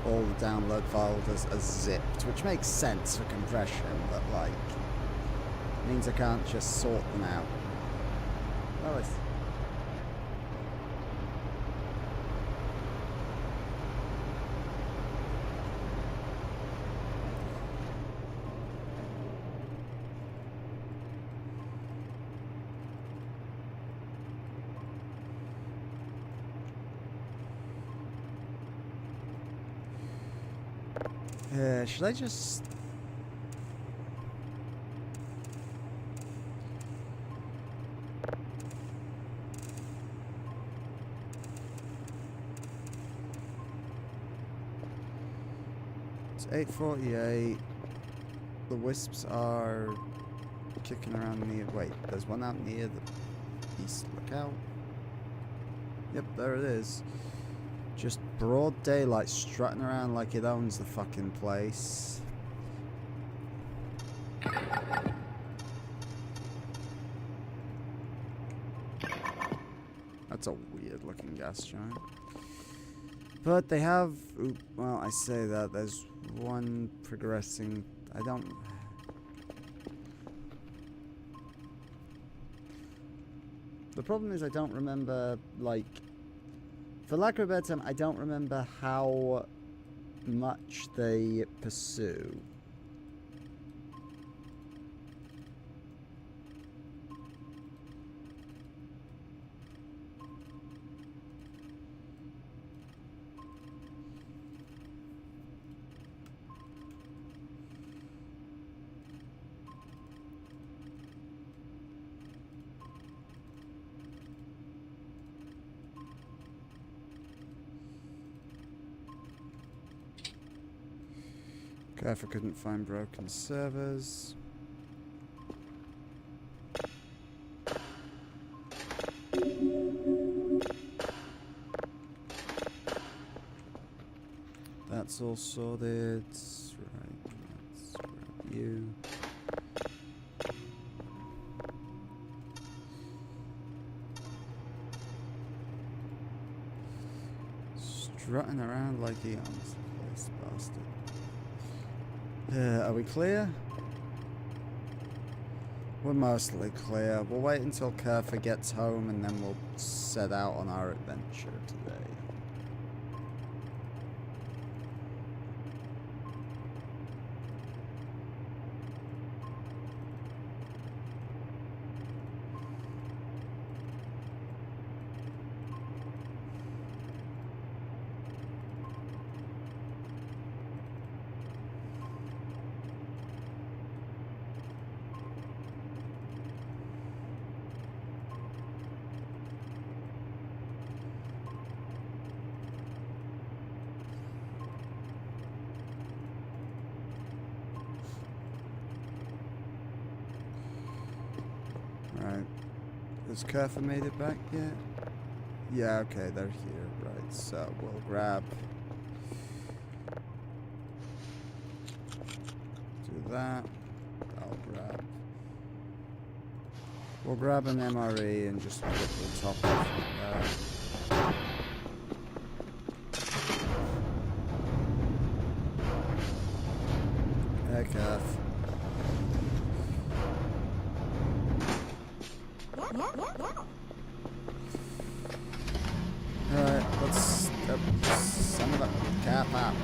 all the download folders are zipped, which makes sense for compression, but like, means I can't just sort them out. Oh, it's... should I just... It's 8:48. The wisps are kicking around near... Wait, there's one out near the east lookout. Yep, there it is. Just broad daylight strutting around like it owns the fucking place. That's a weird looking gas giant. But they have... Ooh, well, I say that. There's one progressing... I don't... The problem is I don't remember, like... For lack of a better term, I don't remember how much they pursue. If I couldn't find broken servers. That's all sorted. Right, let's grab you. Strutting around like he owns the place, bastard. Are we clear? We're mostly clear. We'll wait until Kerfer gets home and then we'll set out on our adventure today. Right. Has Kerfer made it back yet? Yeah, okay, they're here. Right, so we'll grab... do that. I'll grab... We'll grab an MRE and just quickly top off that. Hey, Kerf. Alright, let's... some of it. Cap out.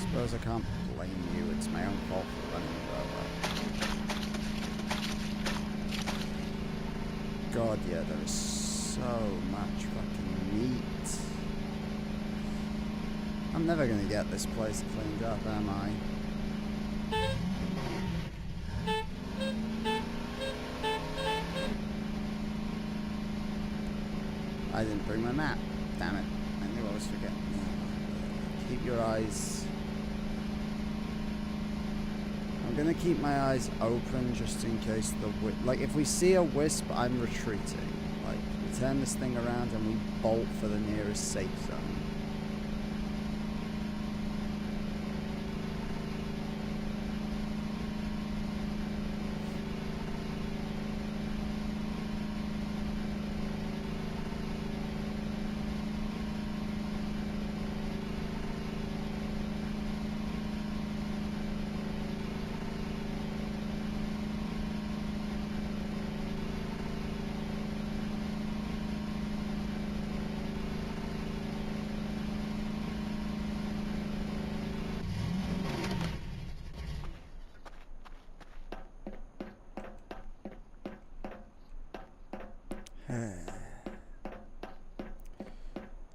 Suppose I can't blame you. It's my own fault for running over. God, yeah, there is so much fucking meat. I'm never gonna get this place cleaned up, am I? I didn't bring my map. Damn it. I knew I was forgetting. Keep your eyes... I'm gonna keep my eyes open just in case the like, if we see a wisp, I'm retreating. Like, we turn this thing around and we bolt for the nearest safe zone.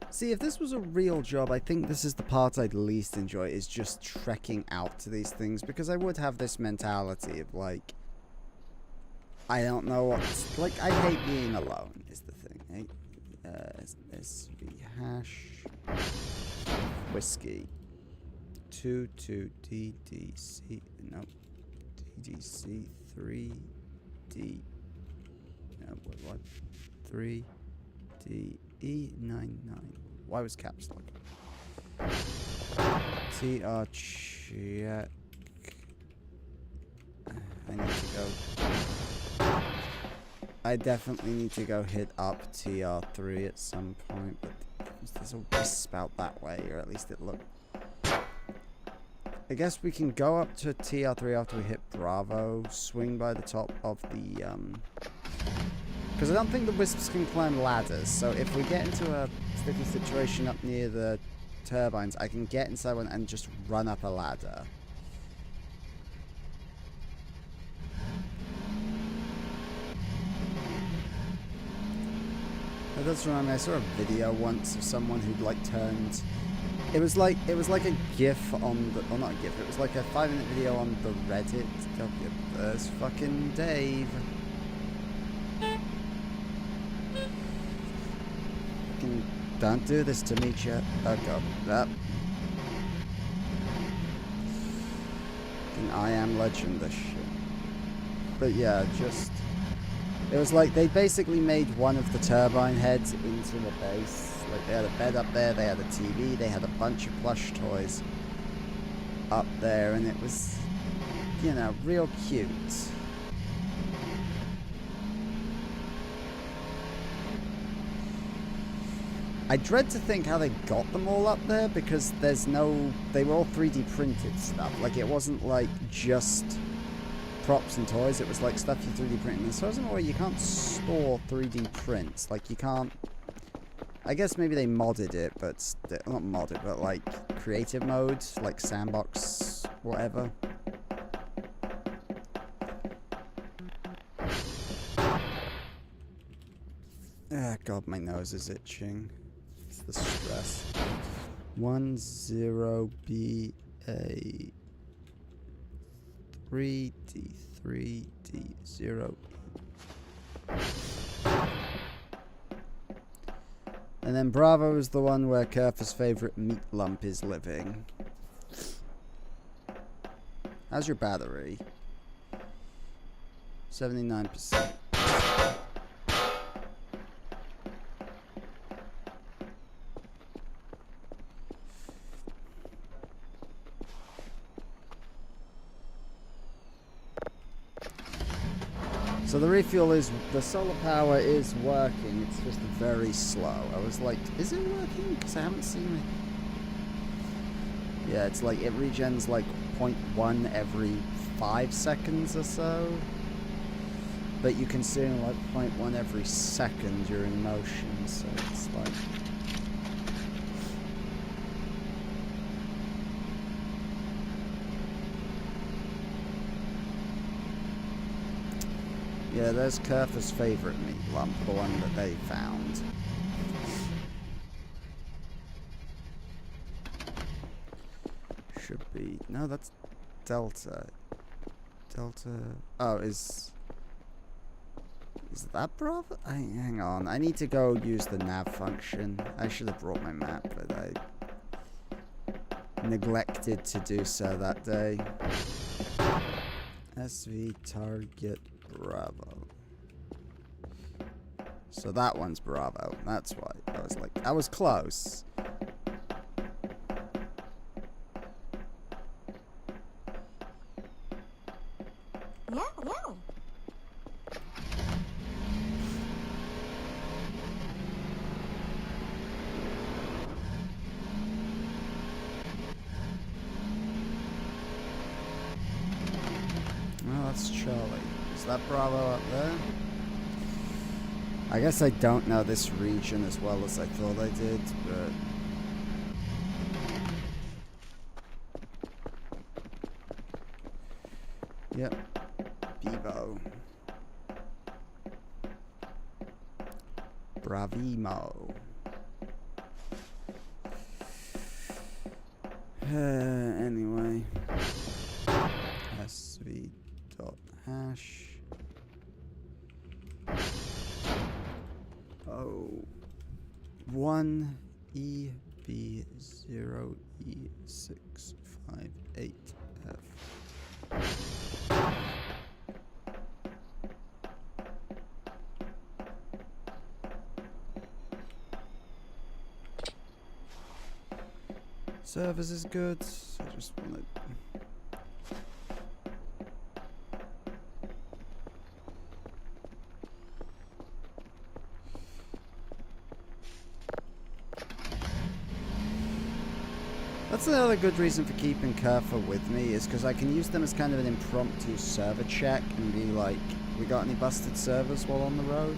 See, if this was a real job, I think this is the part I'd least enjoy, is just trekking out to these things, because I would have this mentality of, like, I don't know what's... Like, I hate being alone, is the thing, eh? SV hash... Whiskey. 22DDC... No. DDC 3D... No, what? 3DE99. Why was caps lock? TR check. I need to go. I definitely need to go hit up TR3 at some point, but there's a wisp out that way, or at least it looked. I guess we can go up to TR3 after we hit Bravo, swing by the top of the, because I don't think the wisps can climb ladders, so if we get into a sticky situation up near the turbines, I can get inside one and just run up a ladder. That does remind me, I saw a video once of someone who'd like turned... It was like a GIF on the... Well, not a GIF, it was like a 5-minute video on the Reddit. God, there's fucking Dave. Fucking don't do this to me, chat. Oh god. Fucking I Am Legend, this shit. But yeah, just... It was like they basically made one of the turbine heads into a base. Like they had a bed up there, they had a TV, they had a bunch of plush toys up there, and it was, you know, real cute. I dread to think how they got them all up there, because there's no... They were all 3D printed stuff. Like, it wasn't like just props and toys, it was like stuff you 3D printed. And so as I'm aware, you can't store 3D prints. Like, you can't... I guess maybe they modded it, but... Not modded, but like creative mode, like sandbox, whatever. Ah, God, my nose is itching. It's the stress. 10BA 3D3D0. And then Bravo is the one where Kerfer's favorite meat lump is living. How's your battery? 79%. So the refuel is, the solar power is working, it's just very slow. I was like, is it working? Because I haven't seen it. Yeah, it's like, it regens like 0.1 every 5 seconds or so. But you consume like 0.1 every second during motion, so it's like... Yeah, there's Kerfer's favorite meat lump, the one that they found. Should be... No, that's Delta. Delta... Oh, is... Is that Bravo? Hang on. I need to go use the nav function. I should have brought my map, but I neglected to do so that day. SV target Bravo. So that one's Bravo. That's why. I was like, I was close. That's Charlie. Is that Bravo up there? I guess I don't know this region as well as I thought I did, but... Yep. Bevo. Bravimo. Anyway. SV dot hash. Oh. 1 EB0 E658F. Service is good. I just want to. That's another good reason for keeping Kerfa with me, is because I can use them as kind of an impromptu server check and be like, we got any busted servers while on the road?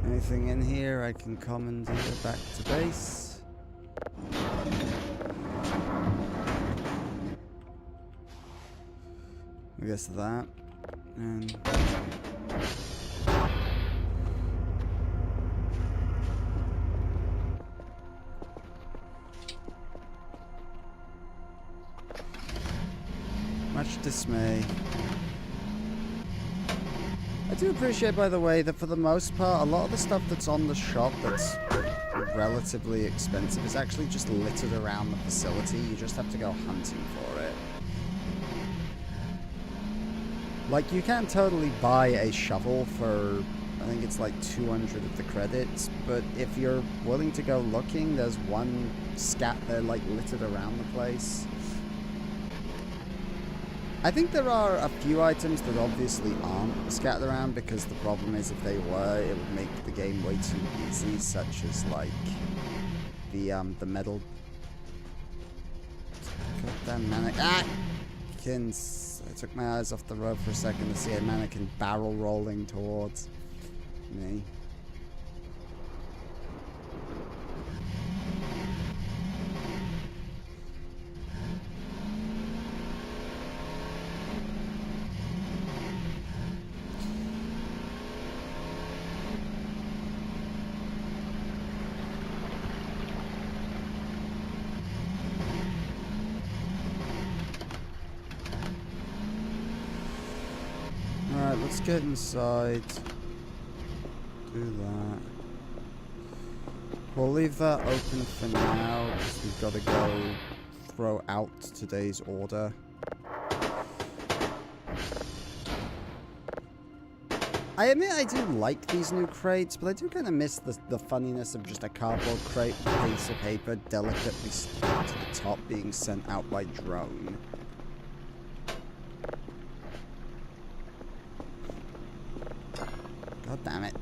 Anything in here I can commandeer back to base. I guess that. And much dismay. I do appreciate, by the way, that for the most part, a lot of the stuff that's on the shop that's relatively expensive is actually just littered around the facility. You just have to go hunting for it. Like, you can totally buy a shovel for, I think it's like 200 of the credits, but if you're willing to go looking, there's one scat there, like, littered around the place. I think there are a few items that obviously aren't scattered around, because the problem is if they were, it would make the game way too easy, such as like the metal. Goddamn mannequin! Ah! I took my eyes off the road for a second to see a mannequin barrel rolling towards me. Alright, let's get inside. Do that. We'll leave that open for now, because we've got to go throw out today's order. I admit I do like these new crates, but I do kind of miss the funniness of just a cardboard crate with a piece of paper delicately stuck to the top being sent out by drone. God damn it.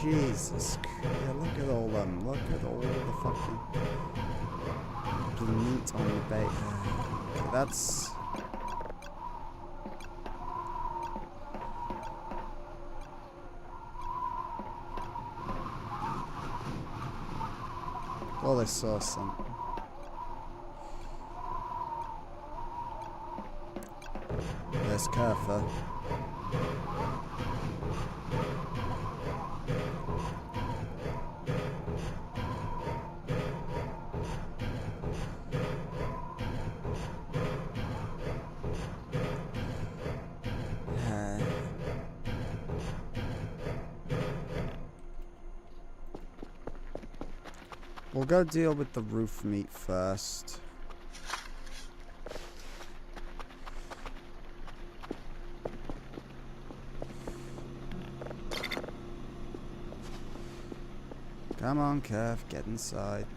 Jesus Christ. Yeah, look at all them. Look at all the fucking meat on the bait. Okay, that's... Oh, I saw something. There's Kerfer. We'll go deal with the roof meat first. Come on, Kev, get inside.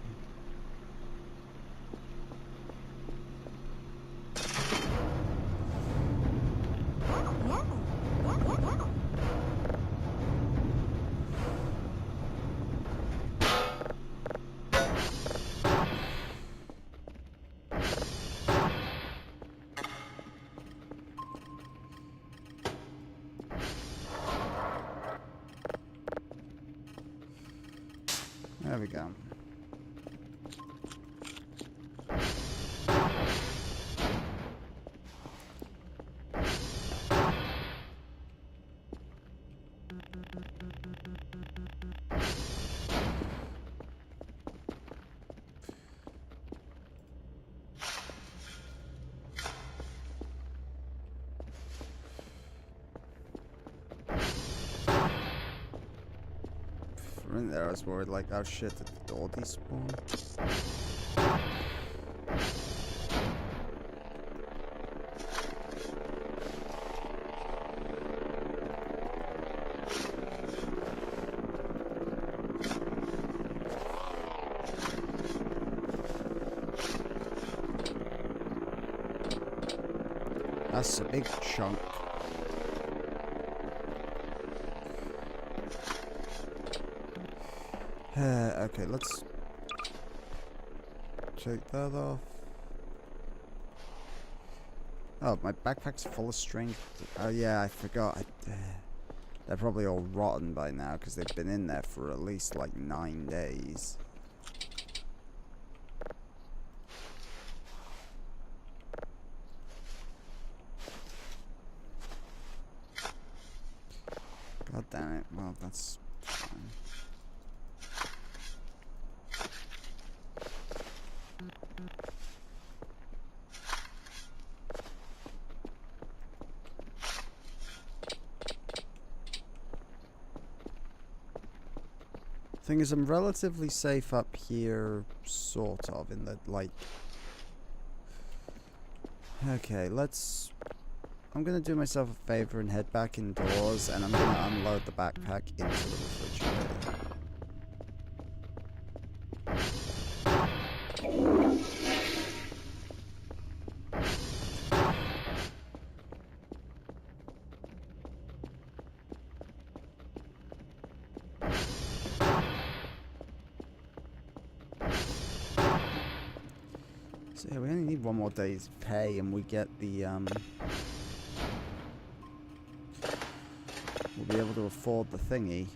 There we go. For a minute there I was worried like, oh shit, did the door despawn? That's a big chunk. Okay, let's take that off. Oh, my backpack's full of string. Oh yeah, I forgot. They're probably all rotten by now because they've been in there for at least like 9 days. God damn it. Well, that's fine. Thing is, I'm relatively safe up here, sort of, in the, like... Okay, let's... I'm gonna do myself a favor and head back indoors, and I'm gonna unload the backpack into the refrigerator. So yeah, we only need 1 more day's pay, and we get the, we'll be able to afford the thingy.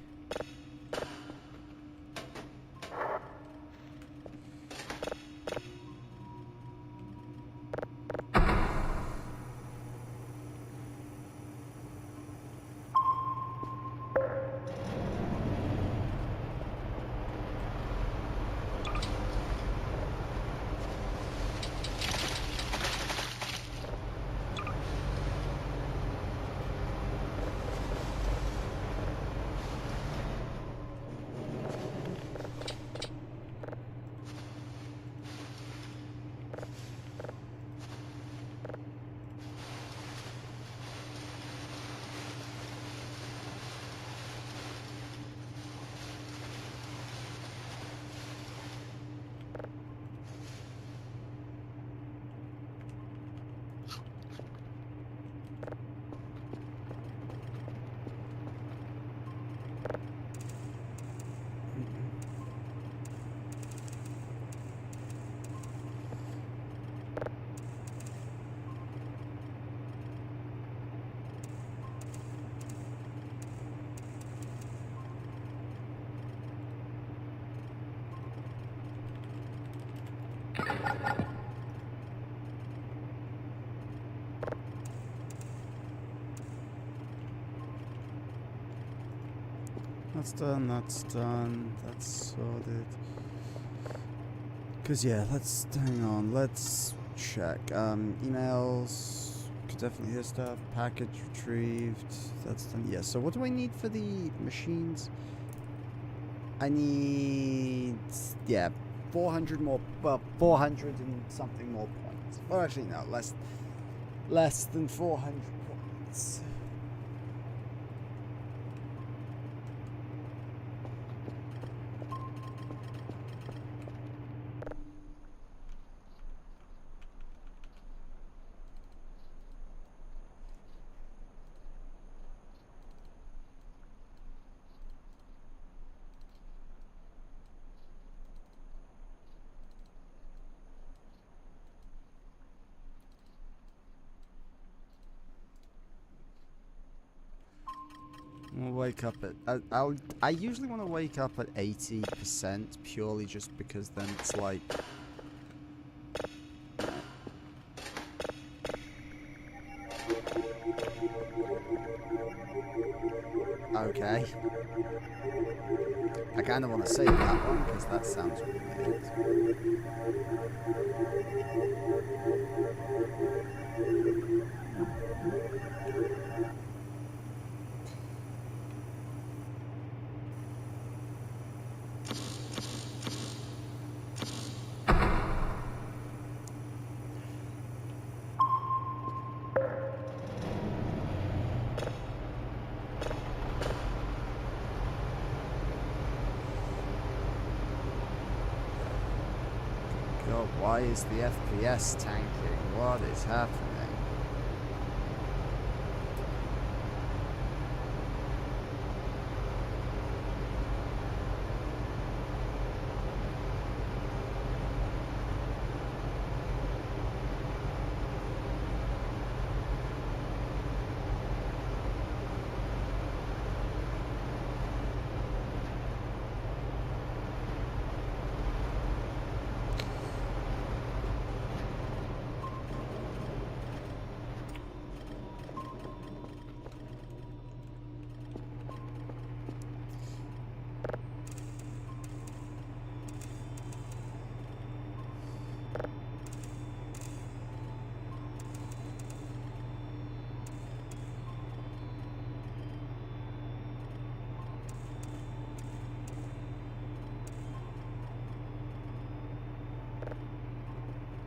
That's done, that's sorted. Cause yeah, hang on, let's check. Emails, could definitely hear stuff, package retrieved, that's done. Yeah, so what do I need for the machines? I need, yeah, 400 more, well, 400 and something more points. Well, actually, no, less than 400 points. We'll wake up at, I usually want to wake up at 80% purely just because then it's like, okay. I kind of want to save that one because that sounds weird. God, why is the FPS tanking? What is happening?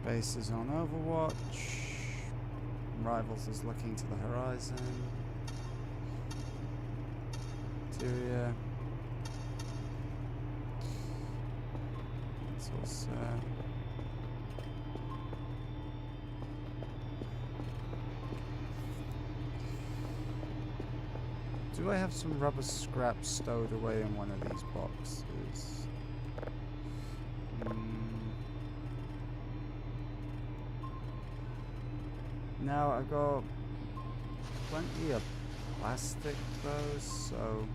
Base is on Overwatch. Rivals is looking to the horizon. Interior. That's all set. Do I have some rubber scrap stowed away in one of these boxes? Now I got plenty of plastic though, so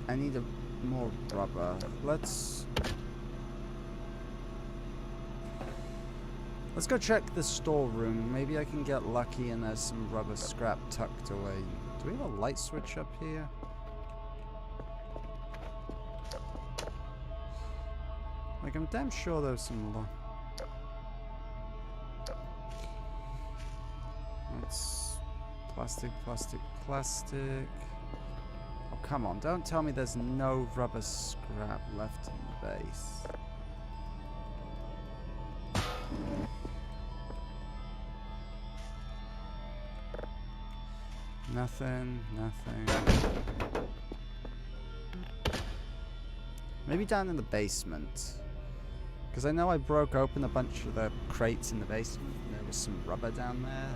I need more rubber. Let's go check the storeroom. Maybe I can get lucky and there's some rubber scrap tucked away. Do we have a light switch up here? Like, I'm damn sure there's some That's plastic, plastic, plastic. Oh, come on. Don't tell me there's no rubber scrap left in the base. Nothing, nothing. Maybe down in the basement. Because I know I broke open a bunch of the crates in the basement. There was some rubber down there.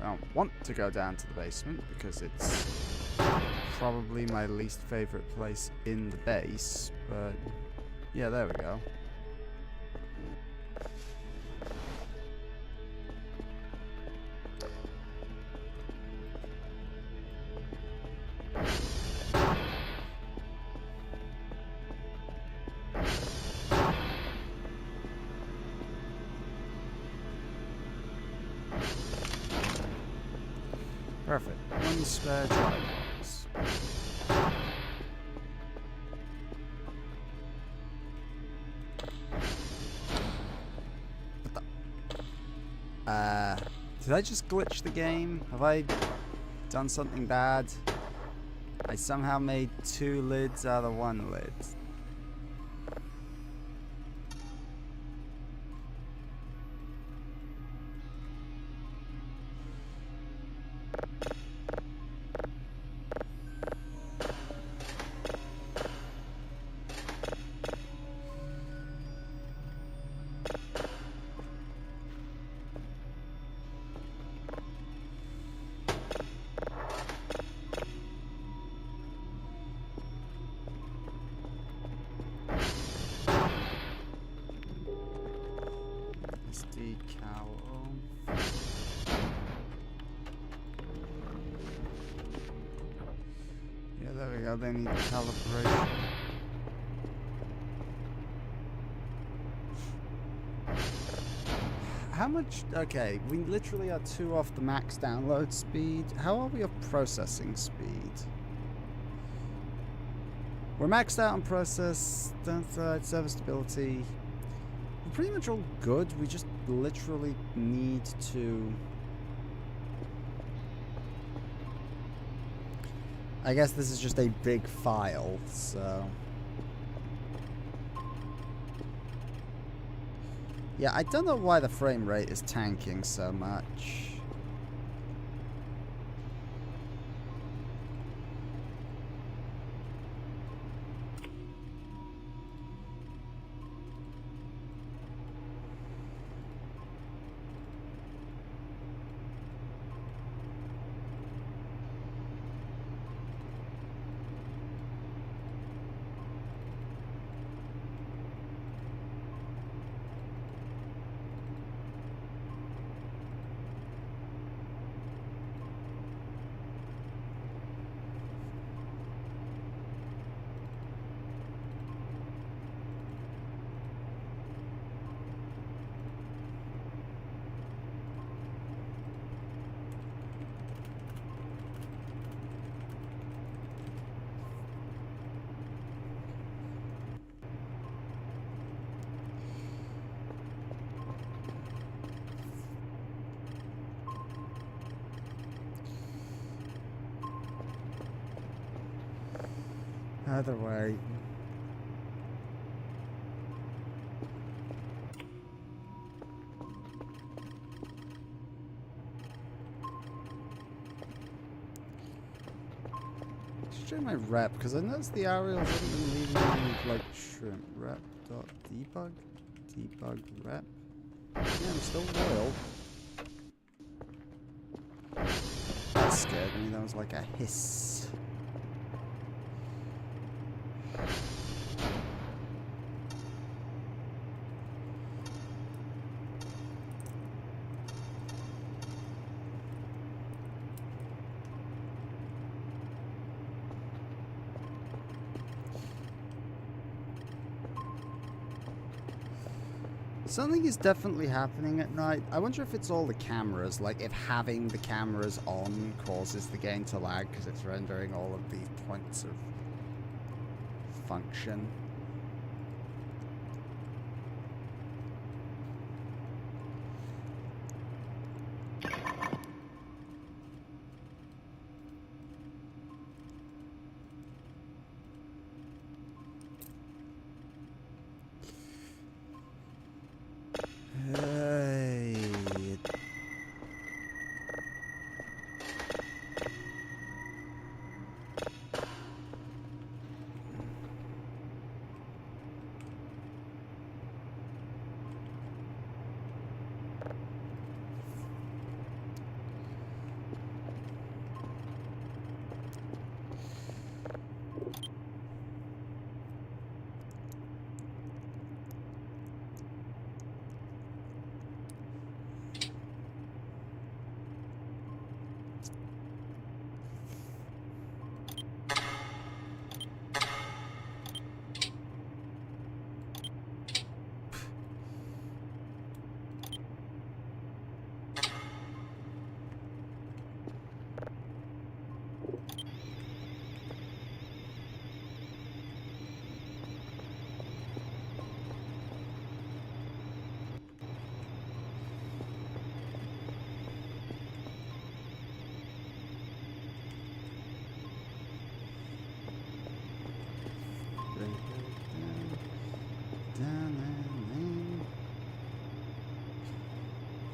I don't want to go down to the basement because it's probably my least favorite place in the base. But yeah, there we go. Perfect. One spare tripods. What the? Did I just glitch the game? Have I done something bad? I somehow made 2 lids out of 1 lid. Yeah, there we go. They need calibration. How much? Okay, we literally are 2 off the max download speed. How are we off processing speed? We're maxed out on process, server stability. We're pretty much all good. We just literally need to... I guess this is just a big file, so... Yeah, I don't know why the frame rate is tanking so much. Either way. Let's check my rep, because I noticed the Ariels haven't been leaving me with, like, shrimp. Rep.debug? Debug rep? Yeah, I'm still loyal. That scared me. That was like a hiss. Something is definitely happening at night. I wonder if it's all the cameras, like if having the cameras on causes the game to lag because it's rendering all of these points of function.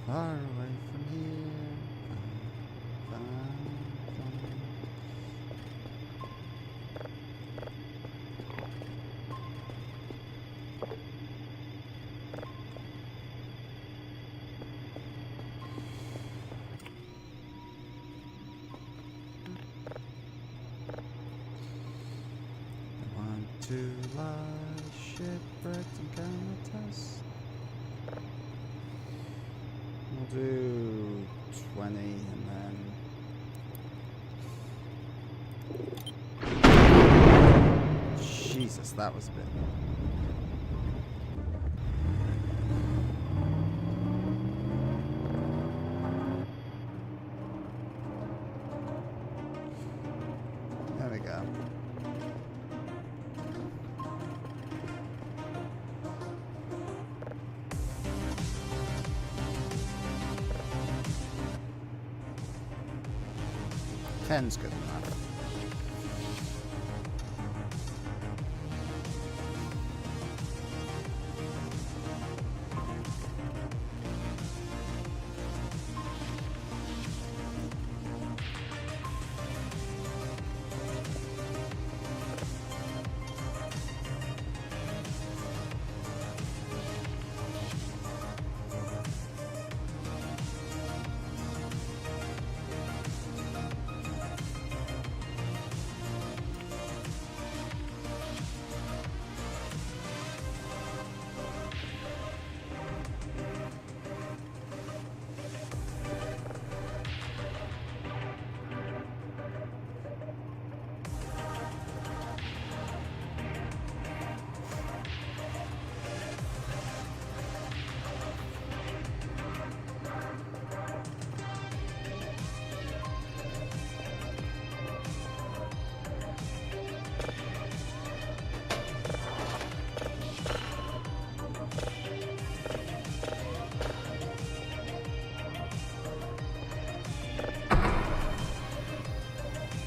Far away from here. Far, far, far. I want to lie shipwrecked and comatose. We'll do 20 and then... Jesus, that was a bit... There we go. Ten's good enough.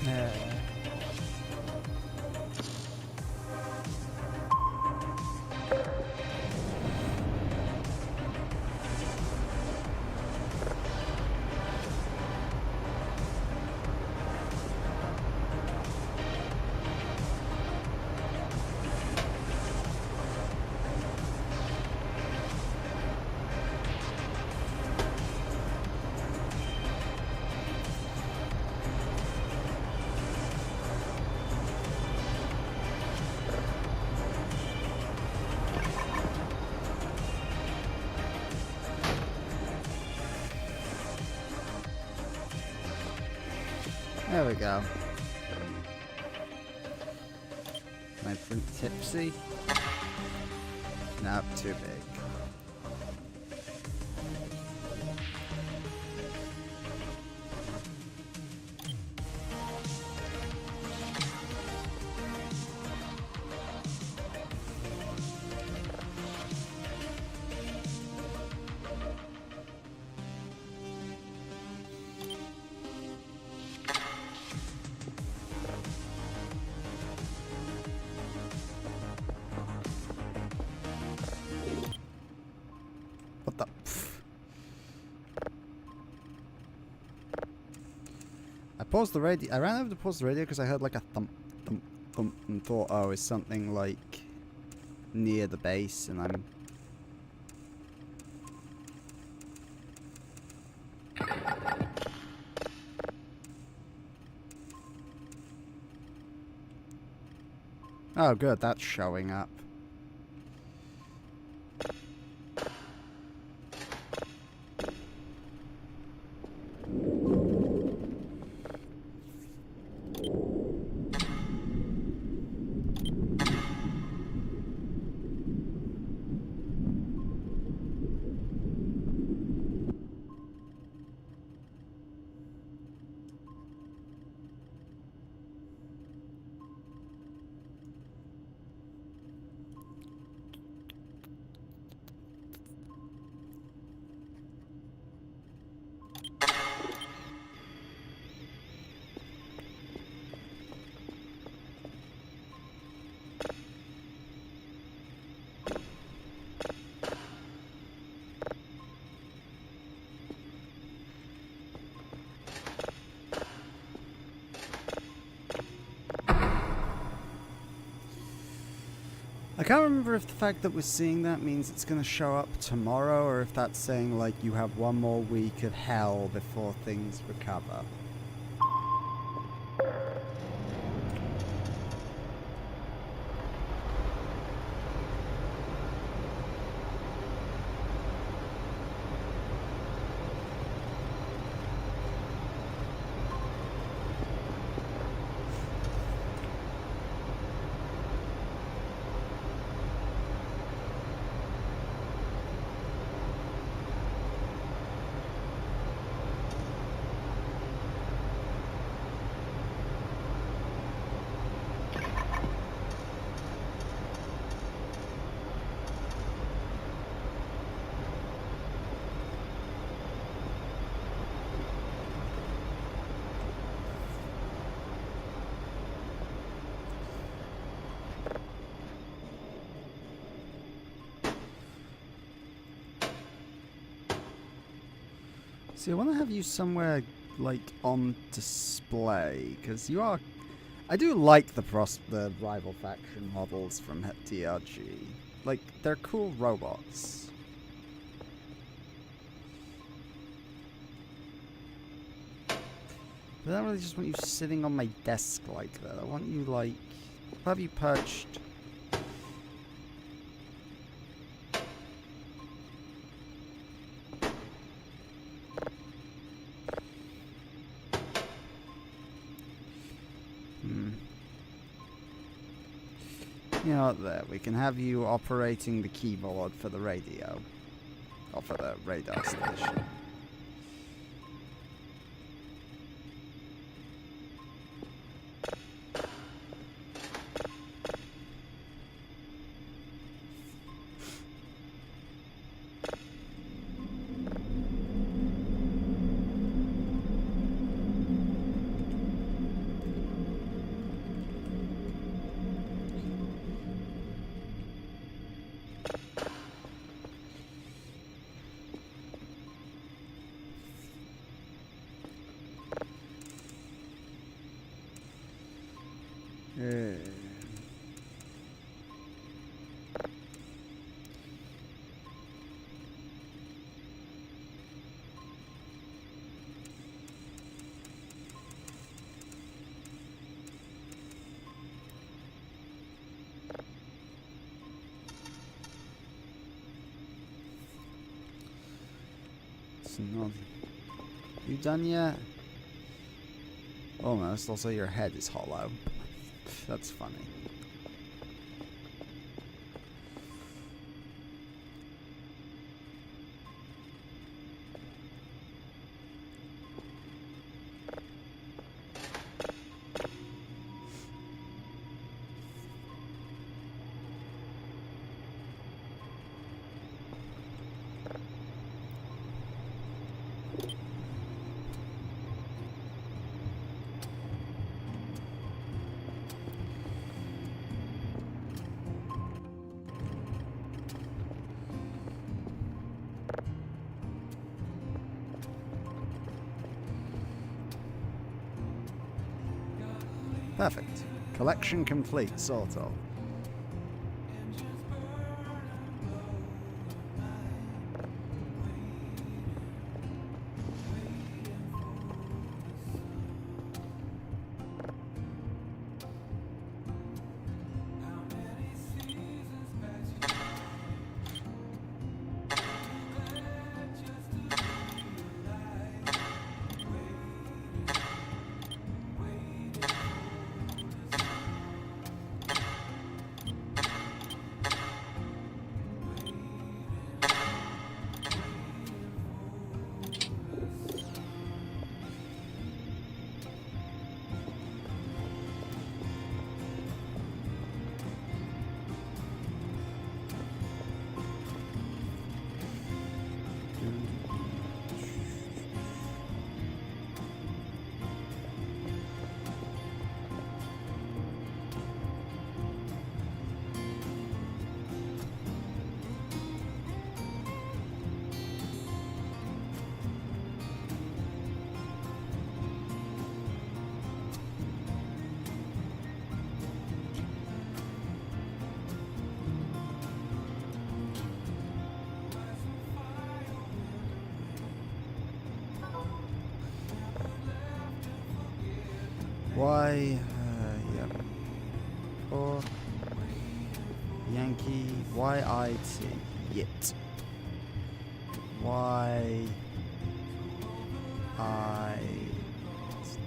Yeah. There we go. My fruit tipsy? Nope, too big. What the? Pff. I paused the radio. I ran over to pause the radio because I heard like a thump, thump, thump, and thought, oh, it's something like near the base, and I'm. Oh, good, that's showing up. can't remember if the fact that we're seeing that means it's going to show up tomorrow, or if that's saying, like, you have one more week of hell before things recover. See, I want to have you somewhere, like, on display, because you are... I do like the rival faction models from TRG. Like, they're cool robots. But I don't really just want you sitting on my desk like that. I want you, like... I'll have you perched... You know, there, we can have you operating the keyboard for the radio. Or for the radar station. It's not... You done yet? Almost. Also, your head is hollow. That's funny. Perfect. Collection complete, sort of. Y, yeah. Or Yankee, Y-I-T, Yit. Y-I...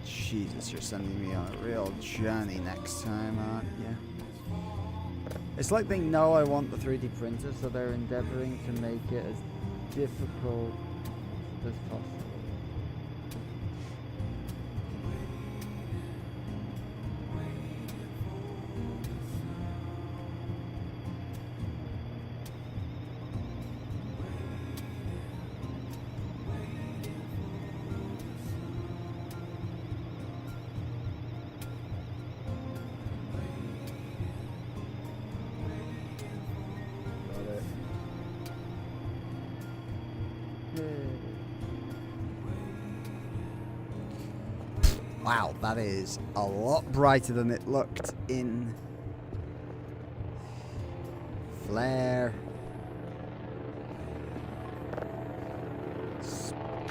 Jesus, you're sending me on a real journey next time, aren't you? It's like they know I want the 3D printer, so they're endeavoring to make it as difficult as possible. Wow, that is a lot brighter than it looked in Flare. Sploosh.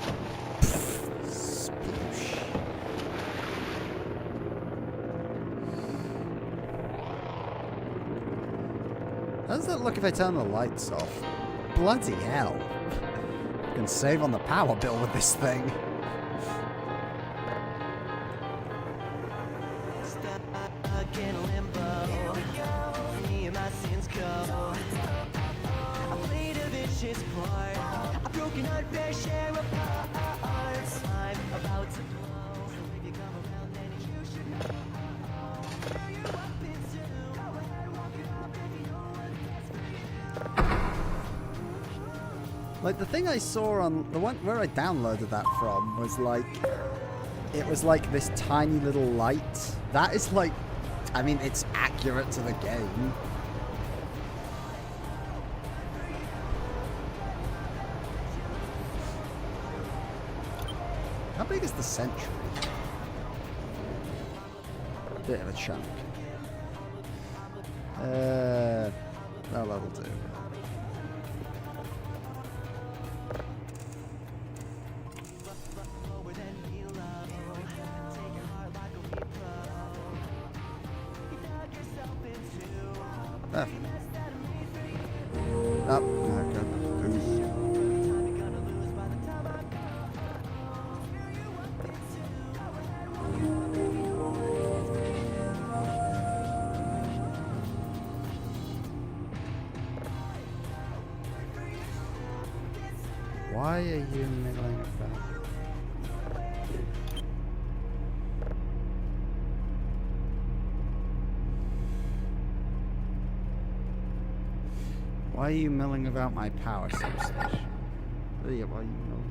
How does that look if I turn the lights off? Bloody hell. I can save on the power bill with this thing. Like, the thing I saw on the one where I downloaded that from was like, it was like this tiny little light. That is like, I mean, it's accurate to the game. How big is the Sentry? Bit of a chunk. No, that'll do. Up. Okay. Why are you middling about? Why are you milling about my power substation? Yeah, why are you milling?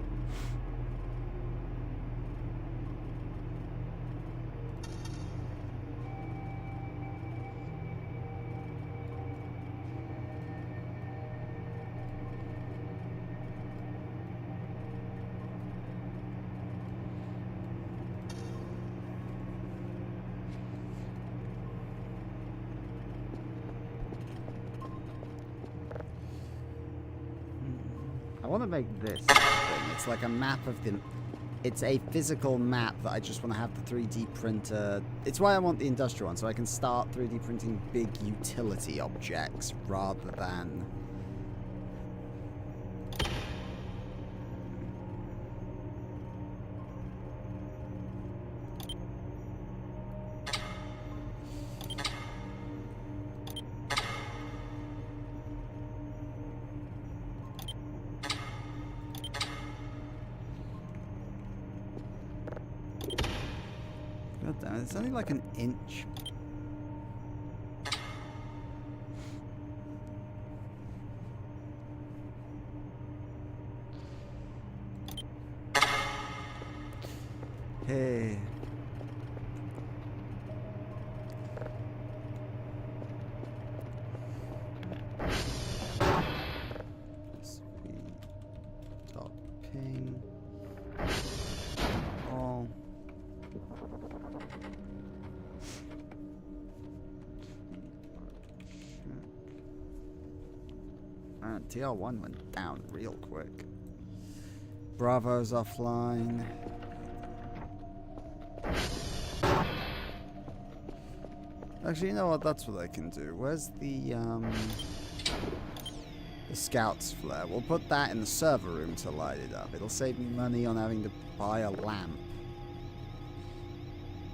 I want to make this thing. It's like a map of the... It's a physical map that I just want to have the 3D printer... It's why I want the industrial one, so I can start 3D printing big utility objects rather than... God damn it, it's only like an inch. Hey. Ping. All. TL1 went down real quick. Bravo's offline. Actually, you know what? That's what I can do. Where's the scout's flare? We'll put that in the server room to light it up. It'll save me money on having to buy a lamp.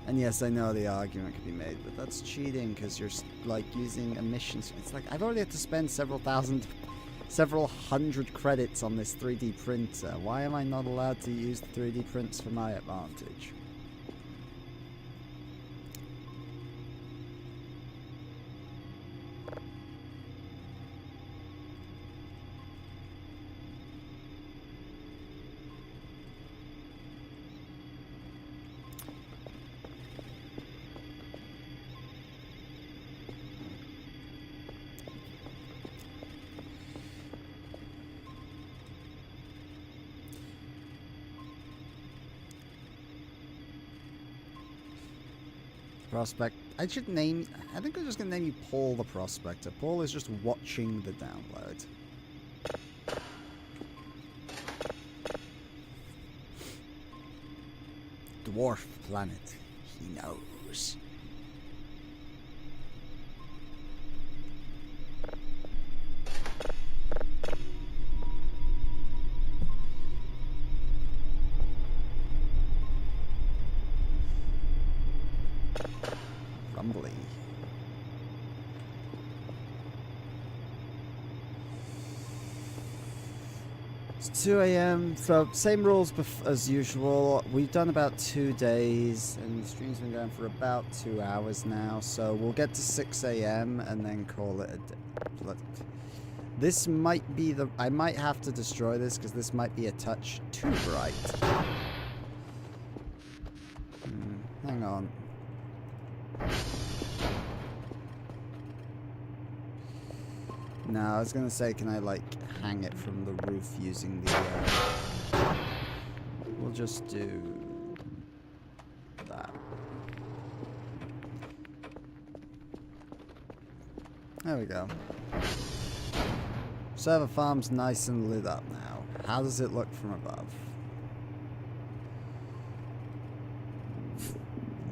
And yes, I know the argument could be made, but that's cheating because you're like using emissions. It's like I've already had to spend several hundred credits on this 3D printer. Why am I not allowed to use the 3D prints for my advantage? Prospect. I think I'm just gonna name you Paul the Prospector. Paul is just watching the download. Dwarf planet. He knows. Rumbly. It's 2 AM, so same rules as usual. We've done about 2 days, and the stream's been going for about 2 hours now, so we'll get to 6 AM and then call it a day. This might be the... I might have to destroy this, because this might be a touch too bright. Hang on. No, I was gonna say, can I, like, hang it from the roof using the, We'll just do... that. There we go. Server farm's nice and lit up now. How does it look from above?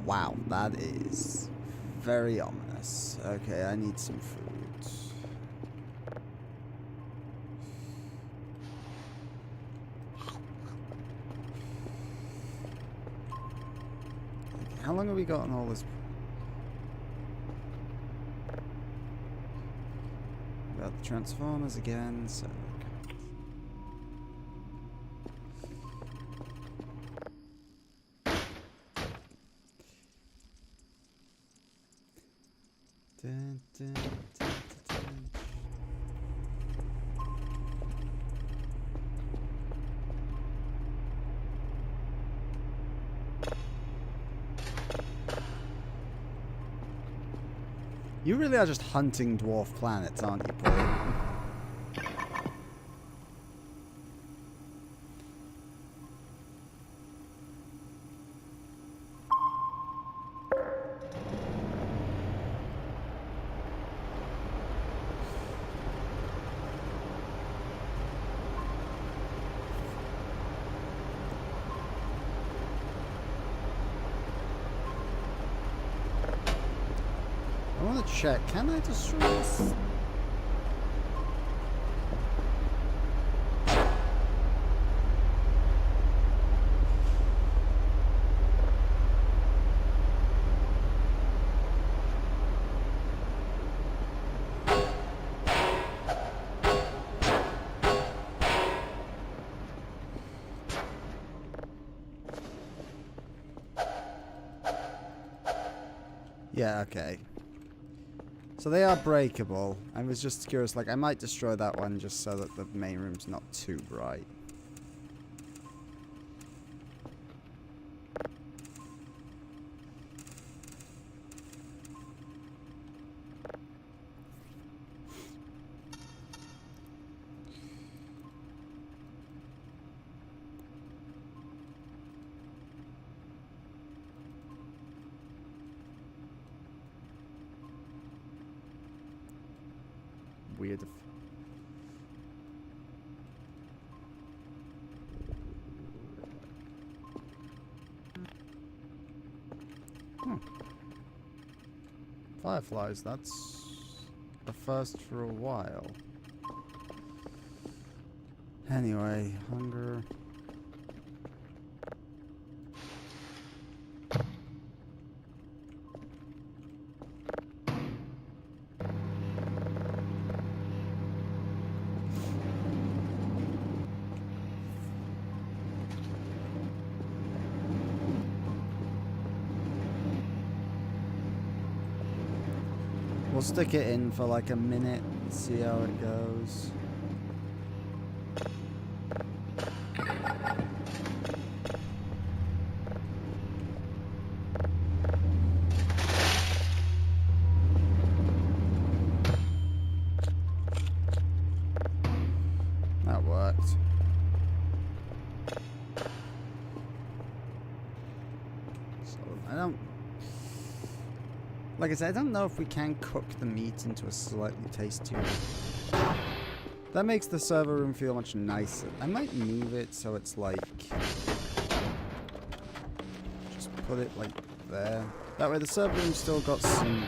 Wow, that is very ominous. Okay, I need some food. How long have we got on all this? About the Transformers again, so... Dun, dun, dun, dun, dun. You really are just hunting dwarf planets, aren't you, Paul? I want to check. Can I destroy this? Yeah, okay. So they are breakable. I was just curious, like, I might destroy that one just so that the main room's not too bright. Weird. Fireflies, that's the first for a while. Anyway, hunger. We'll stick it in for like a minute, see how it goes. That worked. So I don't... Like I said, I don't know if we can cook the meat into a slightly tastier... That makes the server room feel much nicer. I might move it so it's like... Just put it like there. That way the server room's still got some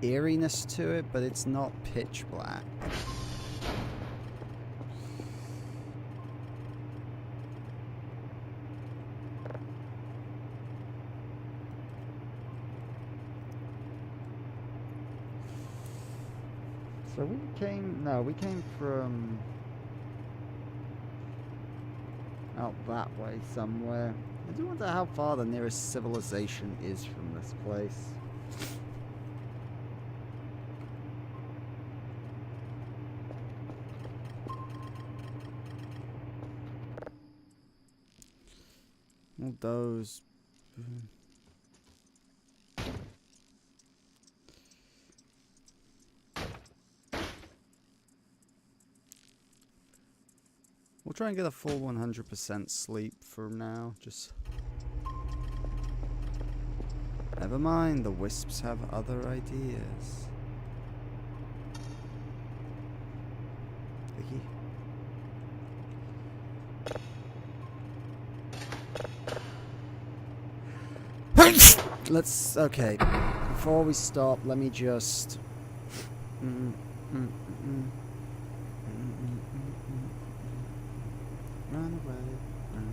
eeriness to it, but it's not pitch black. So we came from out that way somewhere. I do wonder how far the nearest civilization is from this place. All those... We'll try and get a full 100% sleep for now, just... Never mind, the wisps have other ideas. Vicky? Let's... Okay. Before we stop, let me just... Run away, run.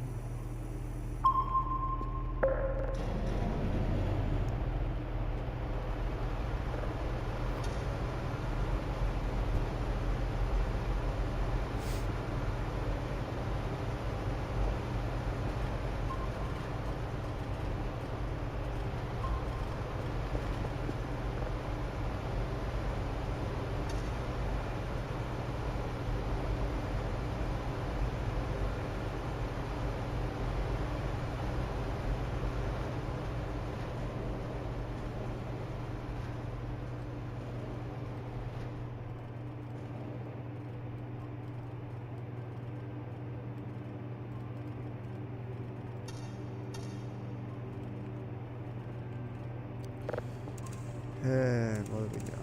What do we got?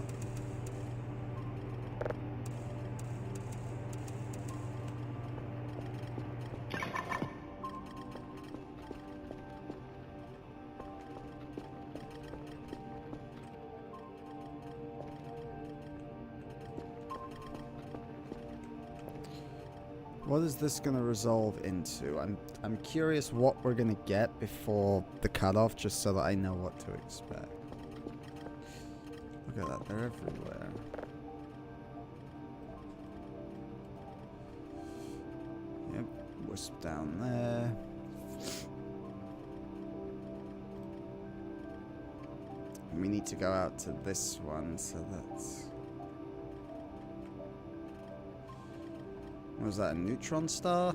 What is this going to resolve into? I'm curious what we're going to get before the cutoff, just so that I know what to expect. Look at that, they're everywhere. Yep, wisp down there. And we need to go out to this one, so that's... Was that a neutron star?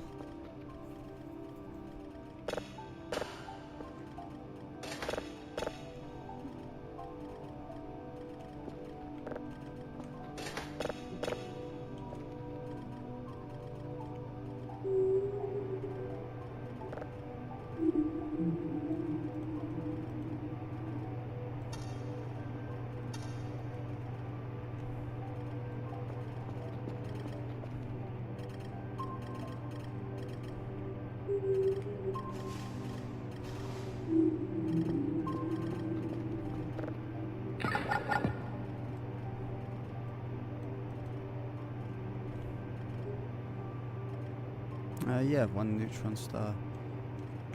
Yeah, 1 neutron star.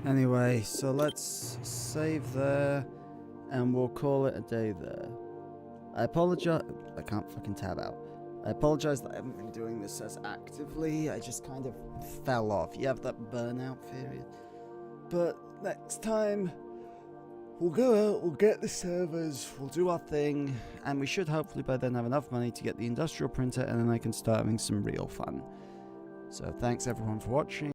Anyway, so let's save there, and we'll call it a day there. I apologize. I can't fucking tab out. I apologize that I haven't been doing this as actively. I just kind of fell off. You have that burnout period. But next time, we'll go out, we'll get the servers, we'll do our thing, and we should hopefully by then have enough money to get the industrial printer, and then I can start having some real fun. So thanks everyone for watching.